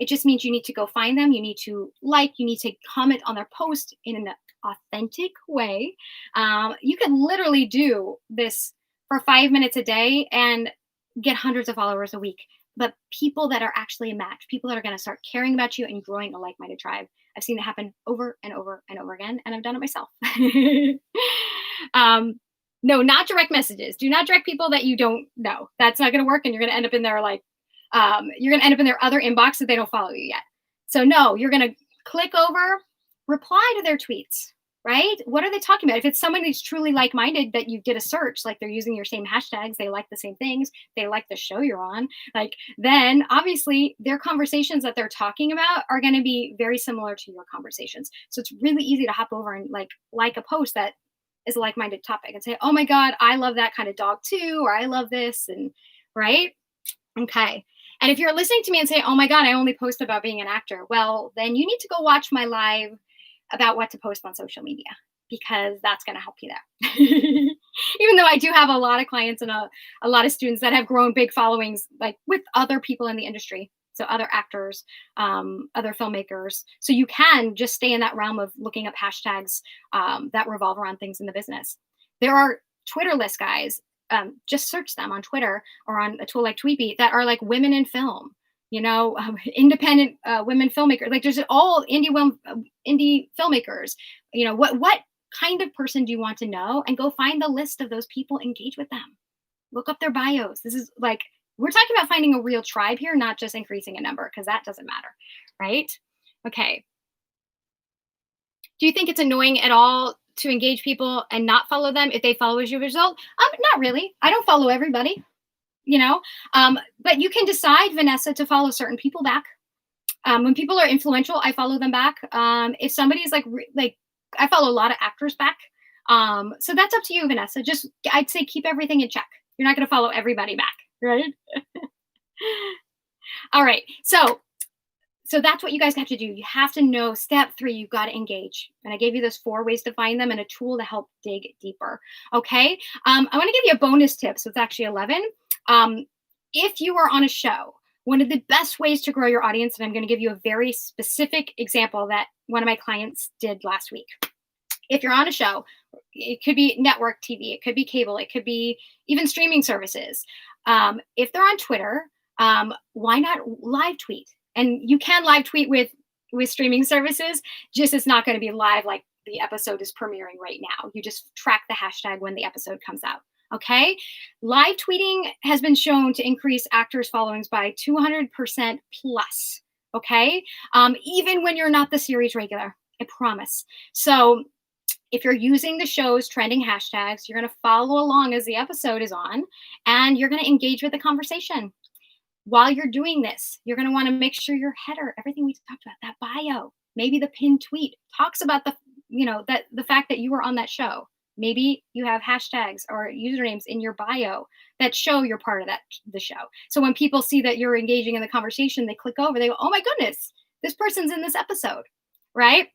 It just means you need to go find them. You need to you need to comment on their post in an authentic way. You can literally do this for 5 minutes a day and get hundreds of followers a week. But people that are actually a match, people that are going to start caring about you and growing a like-minded tribe. I've seen it happen over and over and over again, and I've done it myself. No, not direct messages. Do not direct people that you don't know. That's not going to work, and you're going to end up in their other inbox that they don't follow you yet. So no, you're going to click over, reply to their tweets, right? What are they talking about? If it's someone who's truly like-minded that you did a search, like they're using your same hashtags, they like the same things, they like the show you're on, then obviously their conversations that they're talking about are going to be very similar to your conversations. So it's really easy to hop over and like a post that is a like-minded topic and say, oh my God, I love that kind of dog too, or I love this, and right? Okay. And if you're listening to me and say, oh my God, I only post about being an actor, well, then you need to go watch my live about what to post on social media. because that's going to help you there. Even though I do have a lot of clients and a lot of students that have grown big followings, like with other people in the industry. So other actors, other filmmakers. So you can just stay in that realm of looking up hashtags that revolve around things in the business. There are Twitter list guys. Just search them on Twitter or on a tool like Tweetbeat that are like women in film, independent women filmmakers. Like there's all indie filmmakers. What kind of person do you want to know? And go find the list of those people, engage with them, look up their bios. This is like, we're talking about finding a real tribe here, not just increasing a number, because that doesn't matter, right? Okay. Do you think it's annoying at all to engage people and not follow them if they follow as your result? Not really. I don't follow everybody, but you can decide, Vanessa, to follow certain people back. When people are influential, I follow them back. If somebody's like I follow a lot of actors back. So that's up to you, Vanessa. Just, I'd say keep everything in check. You're not going to follow everybody back, right? All right. So that's what you guys have to do. You have to know step 3, you've got to engage. And I gave you those 4 ways to find them and a tool to help dig deeper. Okay. I want to give you a bonus tip. So it's actually 11. If you are on a show, one of the best ways to grow your audience, and I'm going to give you a very specific example that one of my clients did last week. If you're on a show, it could be network TV, it could be cable, it could be even streaming services. If they're on Twitter, why not live tweet? And you can live tweet with streaming services, just it's not going to be live like the episode is premiering right now. You just track the hashtag when the episode comes out. Okay. Live tweeting has been shown to increase actors' followings by 200% plus. Okay. Even when you're not the series regular, I promise. So if you're using the show's trending hashtags, you're going to follow along as the episode is on, and you're going to engage with the conversation. While you're doing this, you're going to want to make sure your header, everything we talked about, that bio, maybe the pinned tweet talks about the fact that you were on that show. Maybe you have hashtags or usernames in your bio that show you're part of the show. So when people see that you're engaging in the conversation, they click over, they go, oh my goodness, this person's in this episode, right?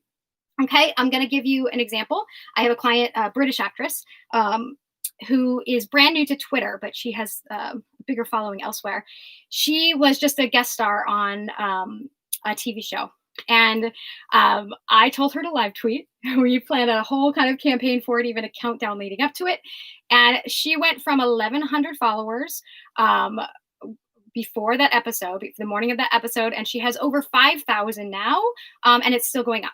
Okay, I'm going to give you an example. I have a client, a British actress, who is brand new to Twitter, but she has a bigger following elsewhere. She was just a guest star on a TV show. And I told her to live tweet. We planned a whole kind of campaign for it, even a countdown leading up to it. And she went from 1,100 followers before that episode, the morning of that episode, and she has over 5,000 now, and it's still going up,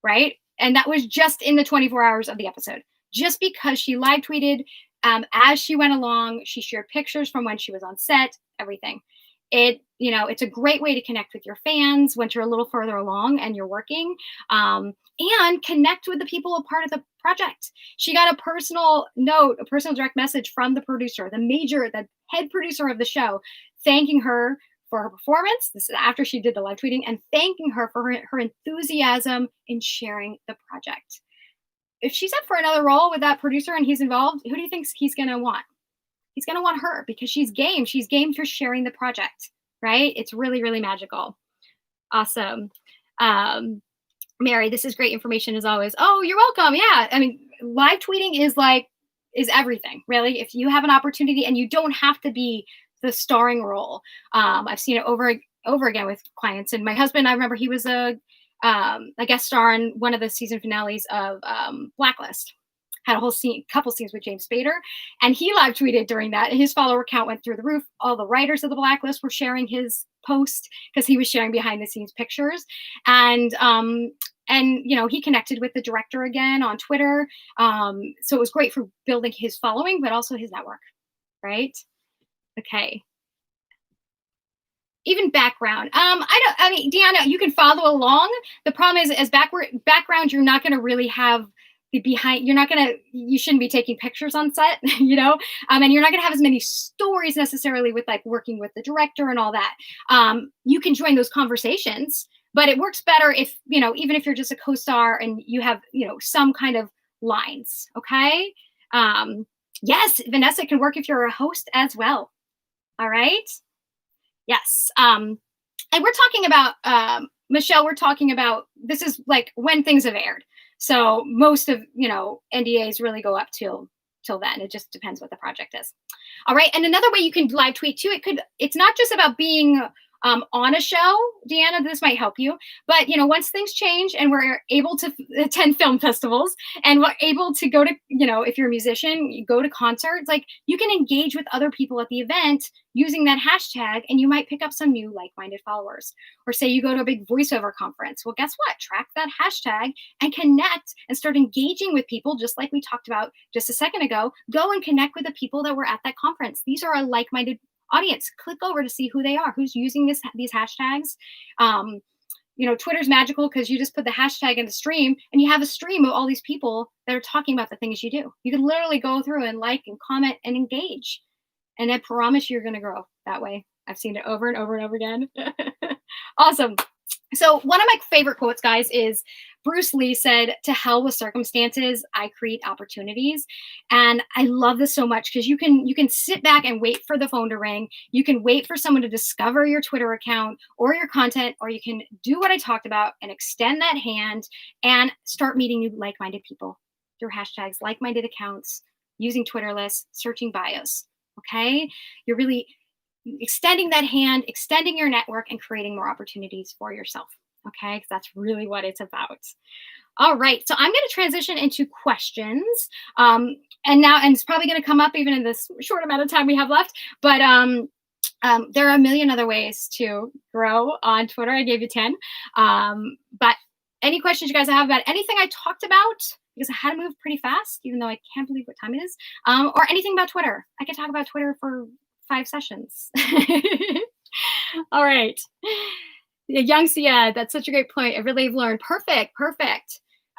right? And that was just in the 24 hours of the episode. Just because she live tweeted as she went along, she shared pictures from when she was on set, everything. It's a great way to connect with your fans once you're a little further along and you're working, and connect with the people a part of the project. She got a personal note, a personal direct message from the producer, the head producer of the show, thanking her for her performance. This is after she did the live tweeting, and thanking her for her enthusiasm in sharing the project. If she's up for another role with that producer and he's involved, who do you think he's going to want? He's going to want her because she's game. She's game for sharing the project, right? It's really, really magical. Awesome. Mary, this is great information as always. Oh, you're welcome. Yeah. I mean, live tweeting is everything, really. If you have an opportunity, and you don't have to be the starring role. I've seen it over again with clients. And my husband, I remember he was a guest star in one of the season finales of Blacklist. Had a couple scenes with James Spader, and he live tweeted during that. His follower count went through the roof. All the writers of the Blacklist were sharing his post because he was sharing behind the scenes pictures. And he connected with the director again on Twitter. So it was great for building his following, but also his network, right? Okay. Even background. Deanna, you can follow along. The problem is, as background, you're not going to really have the behind. You shouldn't be taking pictures on set, and you're not going to have as many stories necessarily with like working with the director and all that. You can join those conversations, but it works better if, even if you're just a co-star and you have, some kind of lines. Okay. Yes, Vanessa, can work if you're a host as well. All right. Yes. And we're talking about, Michelle, we're talking about, this is like when things have aired. So most of, NDAs really go up till then. It just depends what the project is. All right. And another way you can live tweet too, it's not just about being on a show, Deanna, this might help you. But, once things change and we're able to attend film festivals and we're able to go to, if you're a musician, you go to concerts, like you can engage with other people at the event using that hashtag, and you might pick up some new like-minded followers. Or say you go to a big voiceover conference. Well, guess what? Track that hashtag and connect and start engaging with people, just like we talked about just a second ago. Go and connect with the people that were at that conference. These are a like-minded audience. Click over to see who they are, who's using these hashtags. Twitter's magical because you just put the hashtag in the stream and you have a stream of all these people that are talking about the things you do. You can literally go through and like and comment and engage. And I promise you're going to grow that way. I've seen it over and over and over again. Awesome. So one of my favorite quotes, guys, is Bruce Lee said, "To hell with circumstances, I create opportunities." And I love this so much because you can sit back and wait for the phone to ring. You can wait for someone to discover your Twitter account or your content, or you can do what I talked about and extend that hand and start meeting new like-minded people through hashtags, like-minded accounts, using Twitter lists, searching bios. Okay? You're really extending that hand, extending your network, and creating more opportunities for yourself. Okay, because that's really what it's about. All right, so I'm going to transition into questions. And it's probably going to come up even in this short amount of time we have left. But there are a million other ways to grow on Twitter. I gave you 10. But any questions you guys have about anything I talked about, because I had to move pretty fast, even though I can't believe what time it is, or anything about Twitter. I could talk about Twitter for 5 sessions. All right. Young Sia, that's such a great point. I really have learned. Perfect.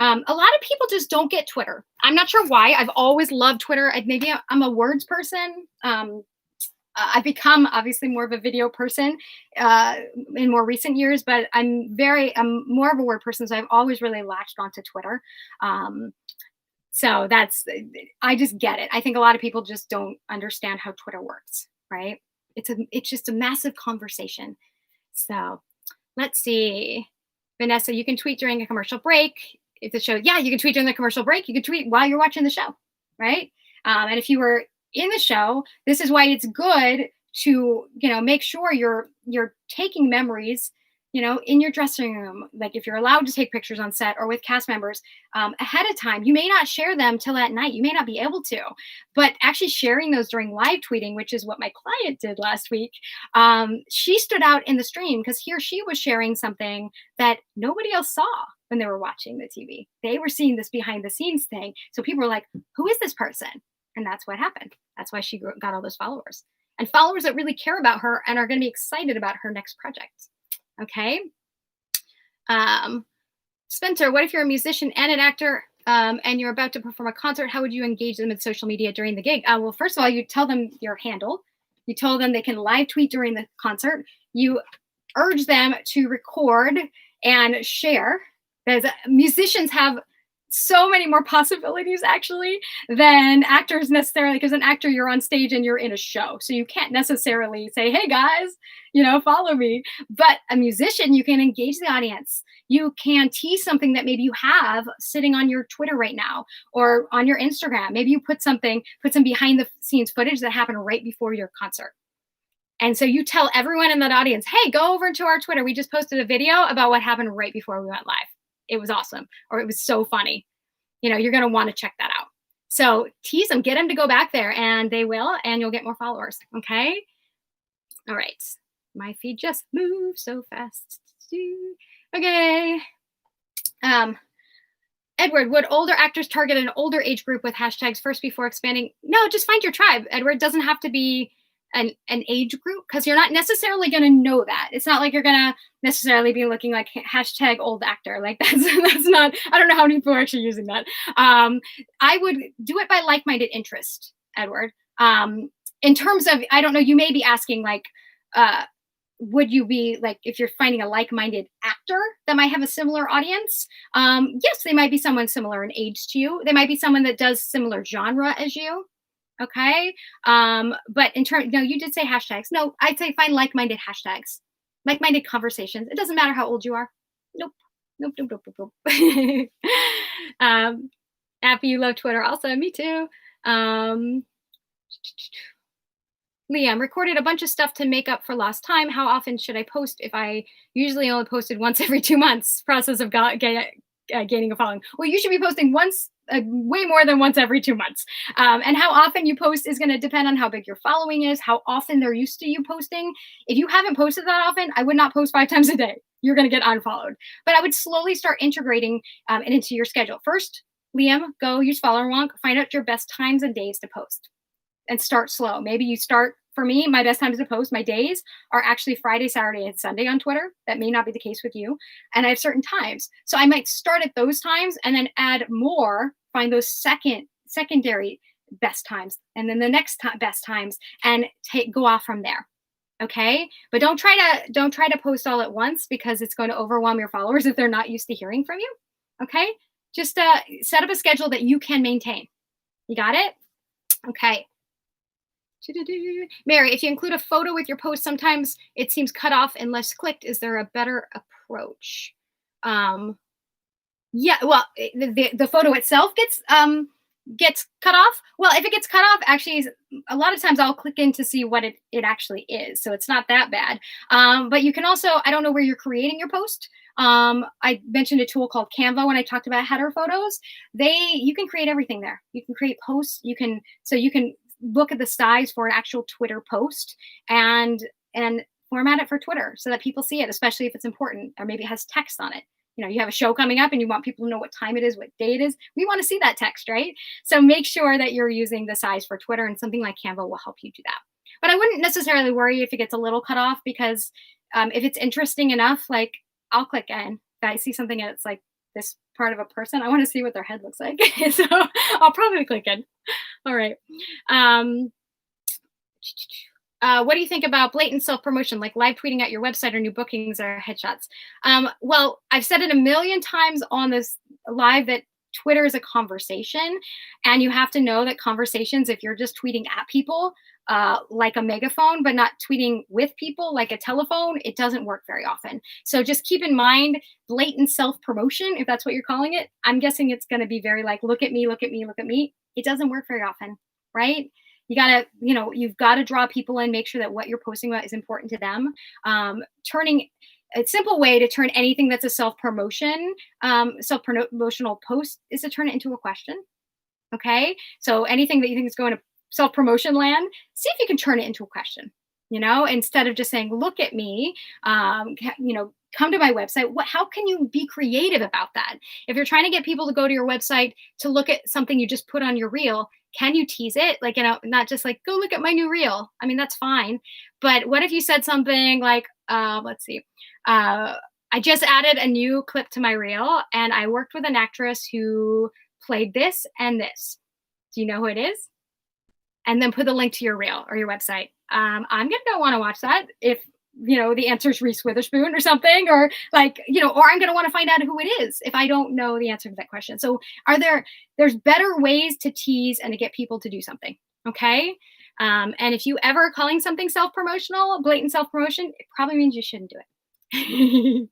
A lot of people just don't get Twitter. I'm not sure why. I've always loved Twitter. Maybe I'm a words person. I've become obviously more of a video person in more recent years, but I'm more of a word person. So I've always really latched onto Twitter. So I just get it. I think a lot of people just don't understand how Twitter works, right? It's just a massive conversation. So let's see. Vanessa, you can tweet during a commercial break. If the show, you can tweet during the commercial break. You can tweet while you're watching the show, right? And if you were in the show, this is why it's good to, make sure you're taking memories, in your dressing room. Like if you're allowed to take pictures on set or with cast members ahead of time, you may not share them till at night. You may not be able to, but actually sharing those during live tweeting, which is what my client did last week. She stood out in the stream because he or she was sharing something that nobody else saw when they were watching the TV. They were seeing this behind the scenes thing. So people were like, who is this person? And that's what happened. That's why she got all those followers, and followers that really care about her and are going to be excited about her next project. Okay. Spencer, what if you're a musician and an actor and you're about to perform a concert? How would you engage them in social media during the gig? Well, first of all, you tell them your handle. You tell them they can live tweet during the concert. You urge them to record and share, because musicians have so many more possibilities actually than actors necessarily, because an actor, you're on stage and you're in a show, so you can't necessarily say, hey guys, follow me. But a musician, you can engage the audience. You can tease something that maybe you have sitting on your Twitter right now or on your Instagram. Maybe you put some behind the scenes footage that happened right before your concert. And so you tell everyone in that audience, hey, go over to our Twitter. We just posted a video about what happened right before we went live. It was awesome, or it was so funny. You're going to want to check that out. So tease them, get them to go back there, and they will, and you'll get more followers. Okay. All right. My feed just moved so fast. Okay. Edward, would older actors target an older age group with hashtags first before expanding? No, just find your tribe, Edward. It doesn't have to be an age group, because you're not necessarily going to know that. It's not like you're going to necessarily be looking like hashtag old actor. Like that's not, I don't know how many people are actually using that. I would do it by like-minded interest, Edward. In terms of, I don't know, you may be asking like, would you be like, if you're finding a like-minded actor that might have a similar audience? Yes, they might be someone similar in age to you. They might be someone that does similar genre as you. Okay. But in terms, no, you did say hashtags. No, I'd say find like-minded hashtags, like-minded conversations. It doesn't matter how old you are. Nope. um, Happy you love Twitter. Also, me too. Um, Liam recorded a bunch of stuff to make up for lost time. How often should I post if I usually only posted once every 2 months? Process of gaining a following. Well, you should be posting once, way more than once every 2 months. And how often you post is going to depend on how big your following is, how often they're used to you posting. If you haven't posted that often, I would not post 5 times a day. You're going to get unfollowed. But I would slowly start integrating it into your schedule. First, Liam, go use follower wonk, find out your best times and days to post and start slow. Maybe you start, for me, my best times to post, my days are actually Friday, Saturday, and Sunday on Twitter. That may not be the case with you. And I have certain times. So I might start at those times and then add more, find those secondary best times, and then the next best times, and go off from there. Okay. But don't try to post all at once, because it's going to overwhelm your followers if they're not used to hearing from you. Okay. Just set up a schedule that you can maintain. You got it? Okay. Mary, if you include a photo with your post, sometimes it seems cut off and less clicked. Is there a better approach? Yeah, well, the photo itself gets cut off. Well, if it gets cut off, actually, a lot of times I'll click in to see what it actually is. So it's not that bad. But you can also, I don't know where you're creating your post. I mentioned a tool called Canva when I talked about header photos. You can create everything there. You can create posts. You can look at the size for an actual Twitter post and format it for Twitter so that people see it, especially if it's important, or maybe it has text on it. You know, you have a show coming up and you want people to know what time it is, what day it is. We want to see that text, right? So make sure that you're using the size for Twitter, and something like Canva will help you do that. But I wouldn't necessarily worry if it gets a little cut off, because if it's interesting enough, like, I'll click in. If I see something and it's like this part of a person, I want to see what their head looks like. So I'll probably click in. All right. What do you think about blatant self-promotion, like live tweeting at your website or new bookings or headshots? Well, I've said it a million times on this live that Twitter is a conversation, and you have to know that conversations, if you're just tweeting at people like a megaphone, but not tweeting with people like a telephone, it doesn't work very often. So just keep in mind, blatant self-promotion, if that's what you're calling it, I'm guessing it's going to be very like, look at me, look at me, look at me. It doesn't work very often, right? You've got to draw people in, make sure that what you're posting about is important to them. Turning a simple way to turn anything that's a self-promotional post is to turn it into a question. Okay. So anything that you think is going to self-promotion land, see if you can turn it into a question, instead of just saying, look at me, come to my website. How can you be creative about that? If you're trying to get people to go to your website to look at something you just put on your reel, can you tease it? Like, not just like, go look at my new reel. I mean, that's fine. But what if you said something like, let's see, I just added a new clip to my reel, and I worked with an actress who played this and this. Do you know who it is? And then put the link to your reel or your website. I'm going to want to watch that if, the answer is Reese Witherspoon or something, or like, or I'm going to want to find out who it is if I don't know the answer to that question. So there's better ways to tease and to get people to do something. Okay. And if you ever calling something self-promotional, blatant self-promotion, it probably means you shouldn't do it.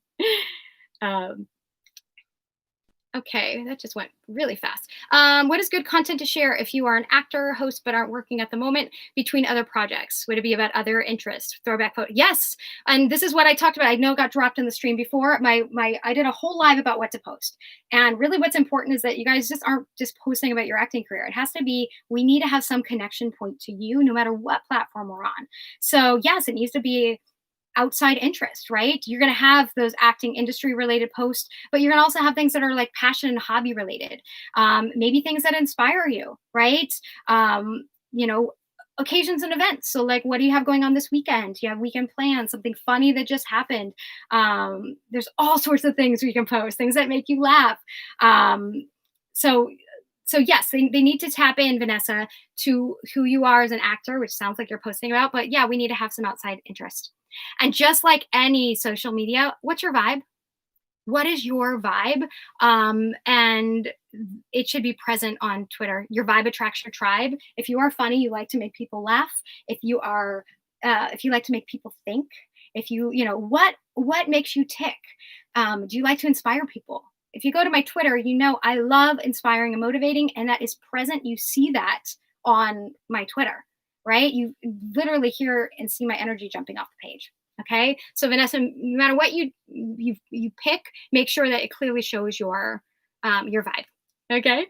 Okay, that just went really fast. What is good content to share if you are an actor, host, but aren't working at the moment between other projects? Would it be about other interests? Throwback photo? Yes. And this is what I talked about. I know it got dropped in the stream before. I did a whole live about what to post. And really what's important is that you guys just aren't just posting about your acting career. It has to be, we need to have some connection point to you no matter what platform we're on. So yes, it needs to be outside interest, right? You're going to have those acting industry related posts, but you're going to also have things that are like passion and hobby related. Maybe things that inspire you, right? Occasions and events. So like, what do you have going on this weekend? Do you have weekend plans? Something funny that just happened? There's all sorts of things we can post, things that make you laugh. So yes, they need to tap in, Vanessa, to who you are as an actor, which sounds like you're posting about, but yeah, we need to have some outside interest. And just like any social media, what's your vibe? What is your vibe? And it should be present on Twitter. Your vibe attracts your tribe. If you are funny, you like to make people laugh. If you like to make people think, what makes you tick? Do you like to inspire people? if you go to my Twitter, you know I love inspiring and motivating, and that is present. You see that on my Twitter, right? You literally hear and see my energy jumping off the page. Okay, so Vanessa, no matter what you pick, make sure that it clearly shows your vibe. Okay,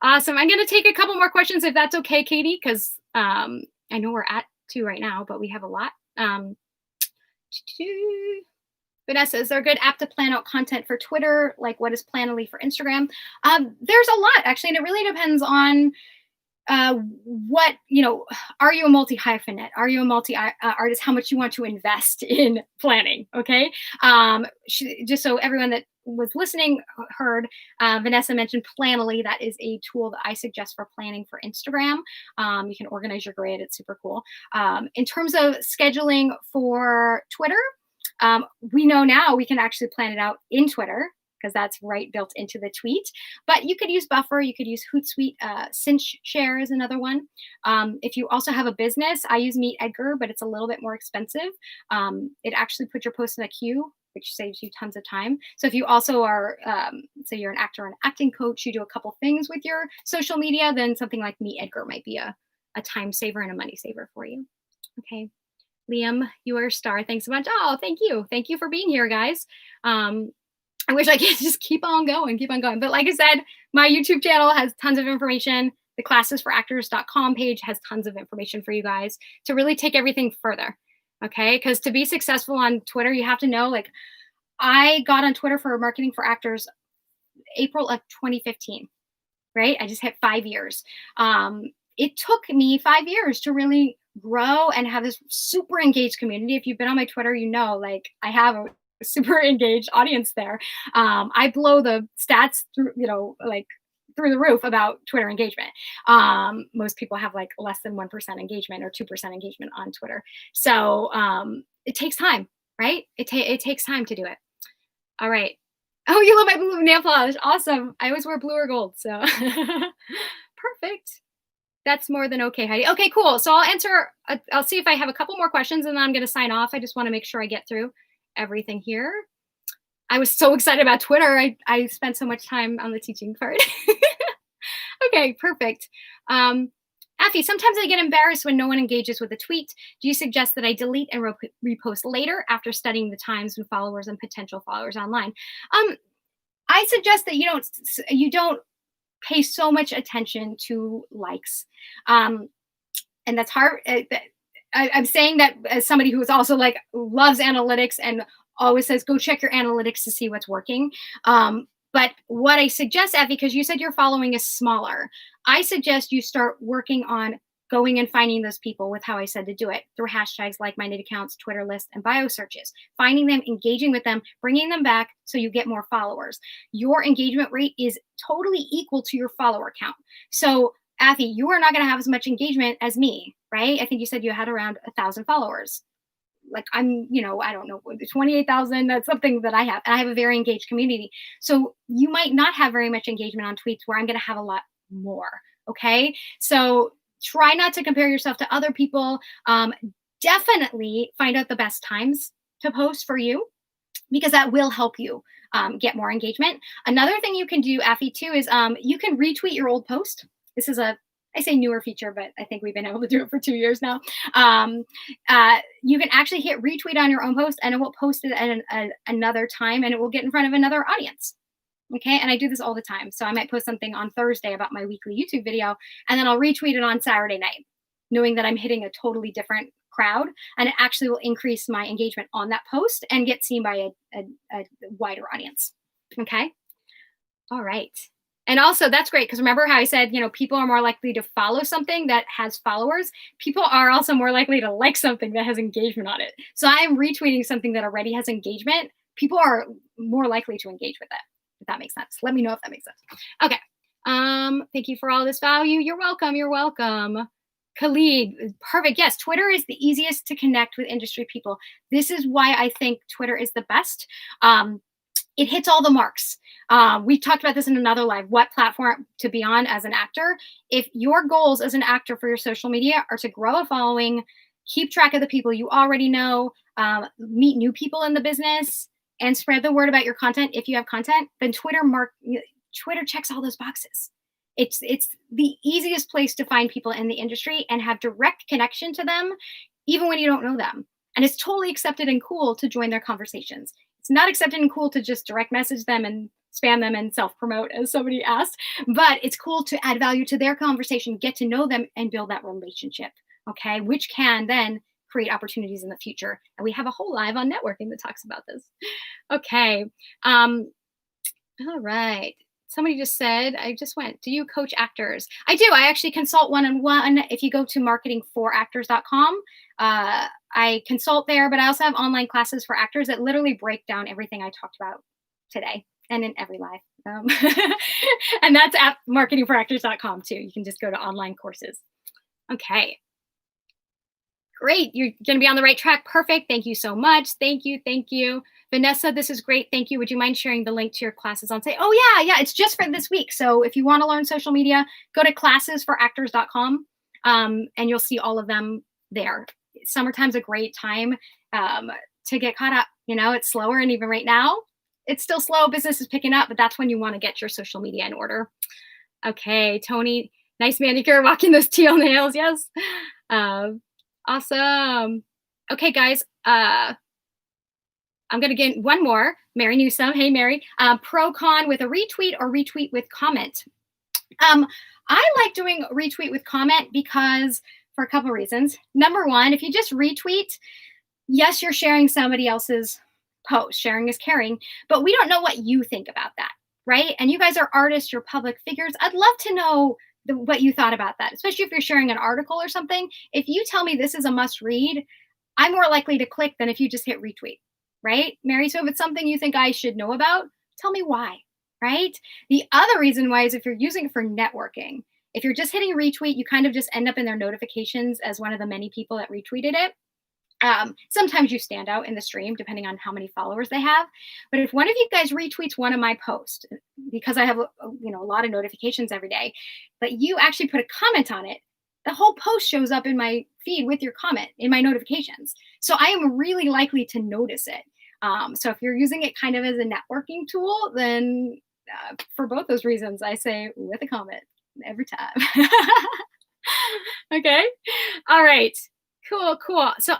awesome. I'm gonna take a couple more questions if that's okay, Katie, because I know we're at two right now, but we have a lot. Vanessa, is there a good app to plan out content for Twitter? Like what is Planoly for Instagram? There's a lot actually, and it really depends on what, are you a multi hyphenate? Are you a multi artist? How much you want to invest in planning? Okay. Just so everyone that was listening heard, Vanessa mentioned Planoly. That is a tool that I suggest for planning for Instagram. You can organize your grid. It's super cool. In terms of scheduling for Twitter, we know now we can actually plan it out in Twitter because that's right built into the tweet. But you could use Buffer, you could use Hootsuite, Cinch Share is another one. If you also have a business, I use Meet Edgar, but it's a little bit more expensive. It actually puts your post in a queue, which saves you tons of time. So if you also are, say you're an actor or an acting coach, you do a couple things with your social media, then something like Meet Edgar might be a time saver and a money saver for you. Okay. Liam, you are a star. Thanks so much. Oh, thank you. Thank you for being here, guys. I wish I could just keep on going. But like I said, my YouTube channel has tons of information. The classesforactors.com page has tons of information for you guys to really take everything further. Okay. Because to be successful on Twitter, you have to know, like, I got on Twitter for marketing for actors April of 2015, right? I just hit 5 years. It took me 5 years to really grow and have this super engaged community. If you've been on my Twitter, you know, like I have a super engaged audience there. I blow the stats through, like through the roof about Twitter engagement. Most people have like less than 1% engagement or 2% engagement on Twitter. So it takes time, right? It takes time to do it. All right. Oh, you love my blue nail polish. Awesome. I always wear blue or gold. So perfect. That's more than okay, Heidi. Okay, cool. So I'll see if I have a couple more questions and then I'm going to sign off. I just want to make sure I get through everything here. I was so excited about Twitter. I spent so much time on the teaching part. Okay, perfect. Afi, sometimes I get embarrassed when no one engages with a tweet. Do you suggest that I delete and repost later after studying the times and followers and potential followers online? I suggest that you don't pay so much attention to likes. And that's hard. I'm saying that as somebody who is also like loves analytics and always says, go check your analytics to see what's working. But what I suggest, Effie, because you said your following is smaller, I suggest you start working on going and finding those people with how I said to do it through hashtags, like-minded accounts, Twitter lists, and bio searches, finding them, engaging with them, bringing them back so you get more followers. Your engagement rate is totally equal to your follower count. So Afi, you are not going to have as much engagement as me, right? I think you said you had around 1,000 followers. Like I'm, I don't know, 28,000, that's something that I have. And I have a very engaged community. So you might not have very much engagement on tweets where I'm going to have a lot more. Okay. So try not to compare yourself to other people. Definitely find out the best times to post for you because that will help you get more engagement. Another thing you can do, Afi, too, is you can retweet your old post. This is I say newer feature, but I think we've been able to do it for 2 years now. You can actually hit retweet on your own post and it will post it at another time and it will get in front of another audience. Okay. And I do this all the time. So I might post something on Thursday about my weekly YouTube video, and then I'll retweet it on Saturday night, knowing that I'm hitting a totally different crowd. And it actually will increase my engagement on that post and get seen by a wider audience. Okay. All right. And also that's great because remember how I said, people are more likely to follow something that has followers. People are also more likely to like something that has engagement on it. So I'm retweeting something that already has engagement. People are more likely to engage with it. If that makes sense. Let me know if that makes sense. Okay. Thank you for all this value. You're welcome. Khalid, perfect. Yes, Twitter is the easiest to connect with industry people. This is why I think Twitter is the best. It hits all the marks. We talked about this in another live, what platform to be on as an actor. If your goals as an actor for your social media are to grow a following, keep track of the people you already know, meet new people in the business, and spread the word about your content if you have content, then Twitter checks all those boxes. It's the easiest place to find people in the industry and have direct connection to them, even when you don't know them. And it's totally accepted and cool to join their conversations. It's not accepted and cool to just direct message them and spam them and self promote, as somebody asked, but it's cool to add value to their conversation, get to know them, and build that relationship. Okay, which can then create opportunities in the future. And we have a whole live on networking that talks about this. Okay. All right. Somebody just said, I just went, do you coach actors? I do. I actually consult one-on-one. If you go to marketingforactors.com, I consult there, but I also have online classes for actors that literally break down everything I talked about today and in every live. And that's at marketingforactors.com too. You can just go to online courses. Okay. Great. You're going to be on the right track. Perfect. Thank you so much. Thank you. Thank you. Vanessa, this is great. Thank you. Would you mind sharing the link to your classes on say? Oh, yeah. It's just for this week. So if you want to learn social media, go to classesforactors.com and you'll see all of them there. Summertime's a great time to get caught up. It's slower. And even right now, it's still slow. Business is picking up, but that's when you want to get your social media in order. Okay. Tony, nice manicure, walking those teal nails. Yes. Awesome. Okay, guys. I'm going to get one more. Mary Newsome. Hey, Mary. Pro con with a retweet or retweet with comment. I like doing retweet with comment because for a couple of reasons. Number one, if you just retweet, yes, you're sharing somebody else's post. Sharing is caring, but we don't know what you think about that, right? And you guys are artists, you're public figures. I'd love to know what you thought about that, especially if you're sharing an article or something. If you tell me this is a must read, I'm more likely to click than if you just hit retweet, right, Mary? So if it's something you think I should know about, tell me why, right? The other reason why is if you're using it for networking. If you're just hitting retweet, you kind of just end up in their notifications as one of the many people that retweeted it. Sometimes you stand out in the stream depending on how many followers they have. But if one of you guys retweets one of my posts, because I have a lot of notifications every day, but you actually put a comment on it, the whole post shows up in my feed with your comment in my notifications. So I am really likely to notice it. So if you're using it kind of as a networking tool, then for both those reasons, I say with a comment every time. Okay. All right. Cool. So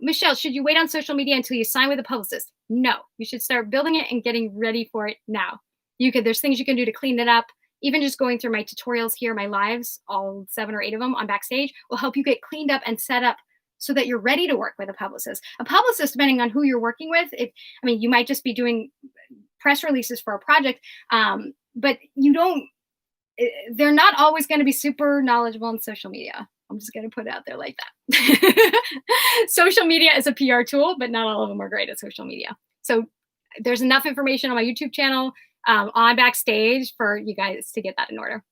Michelle, should you wait on social media until you sign with a publicist? No, you should start building it and getting ready for it now. There's things you can do to clean it up. Even just going through my tutorials here, my lives, all 7 or 8 of them on Backstage, will help you get cleaned up and set up so that you're ready to work with a publicist. A publicist, depending on who you're working with, you might just be doing press releases for a project, but they're not always going to be super knowledgeable in social media. I'm just going to put it out there like that. Social media is a PR tool, but not all of them are great at social media. So there's enough information on my YouTube channel on Backstage for you guys to get that in order.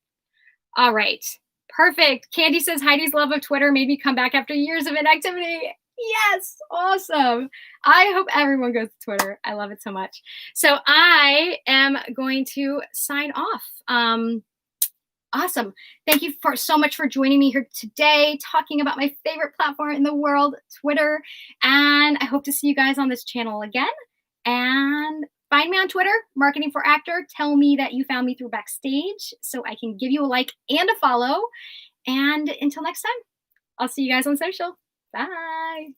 All right. Perfect. Candy says Heidi's love of Twitter made me come back after years of inactivity. Yes. Awesome. I hope everyone goes to Twitter. I love it so much. So I am going to sign off. Awesome. Thank you so much for joining me here today, talking about my favorite platform in the world, Twitter. And I hope to see you guys on this channel again. And find me on Twitter, Marketing for Actor. Tell me that you found me through Backstage so I can give you a like and a follow. And until next time, I'll see you guys on social. Bye.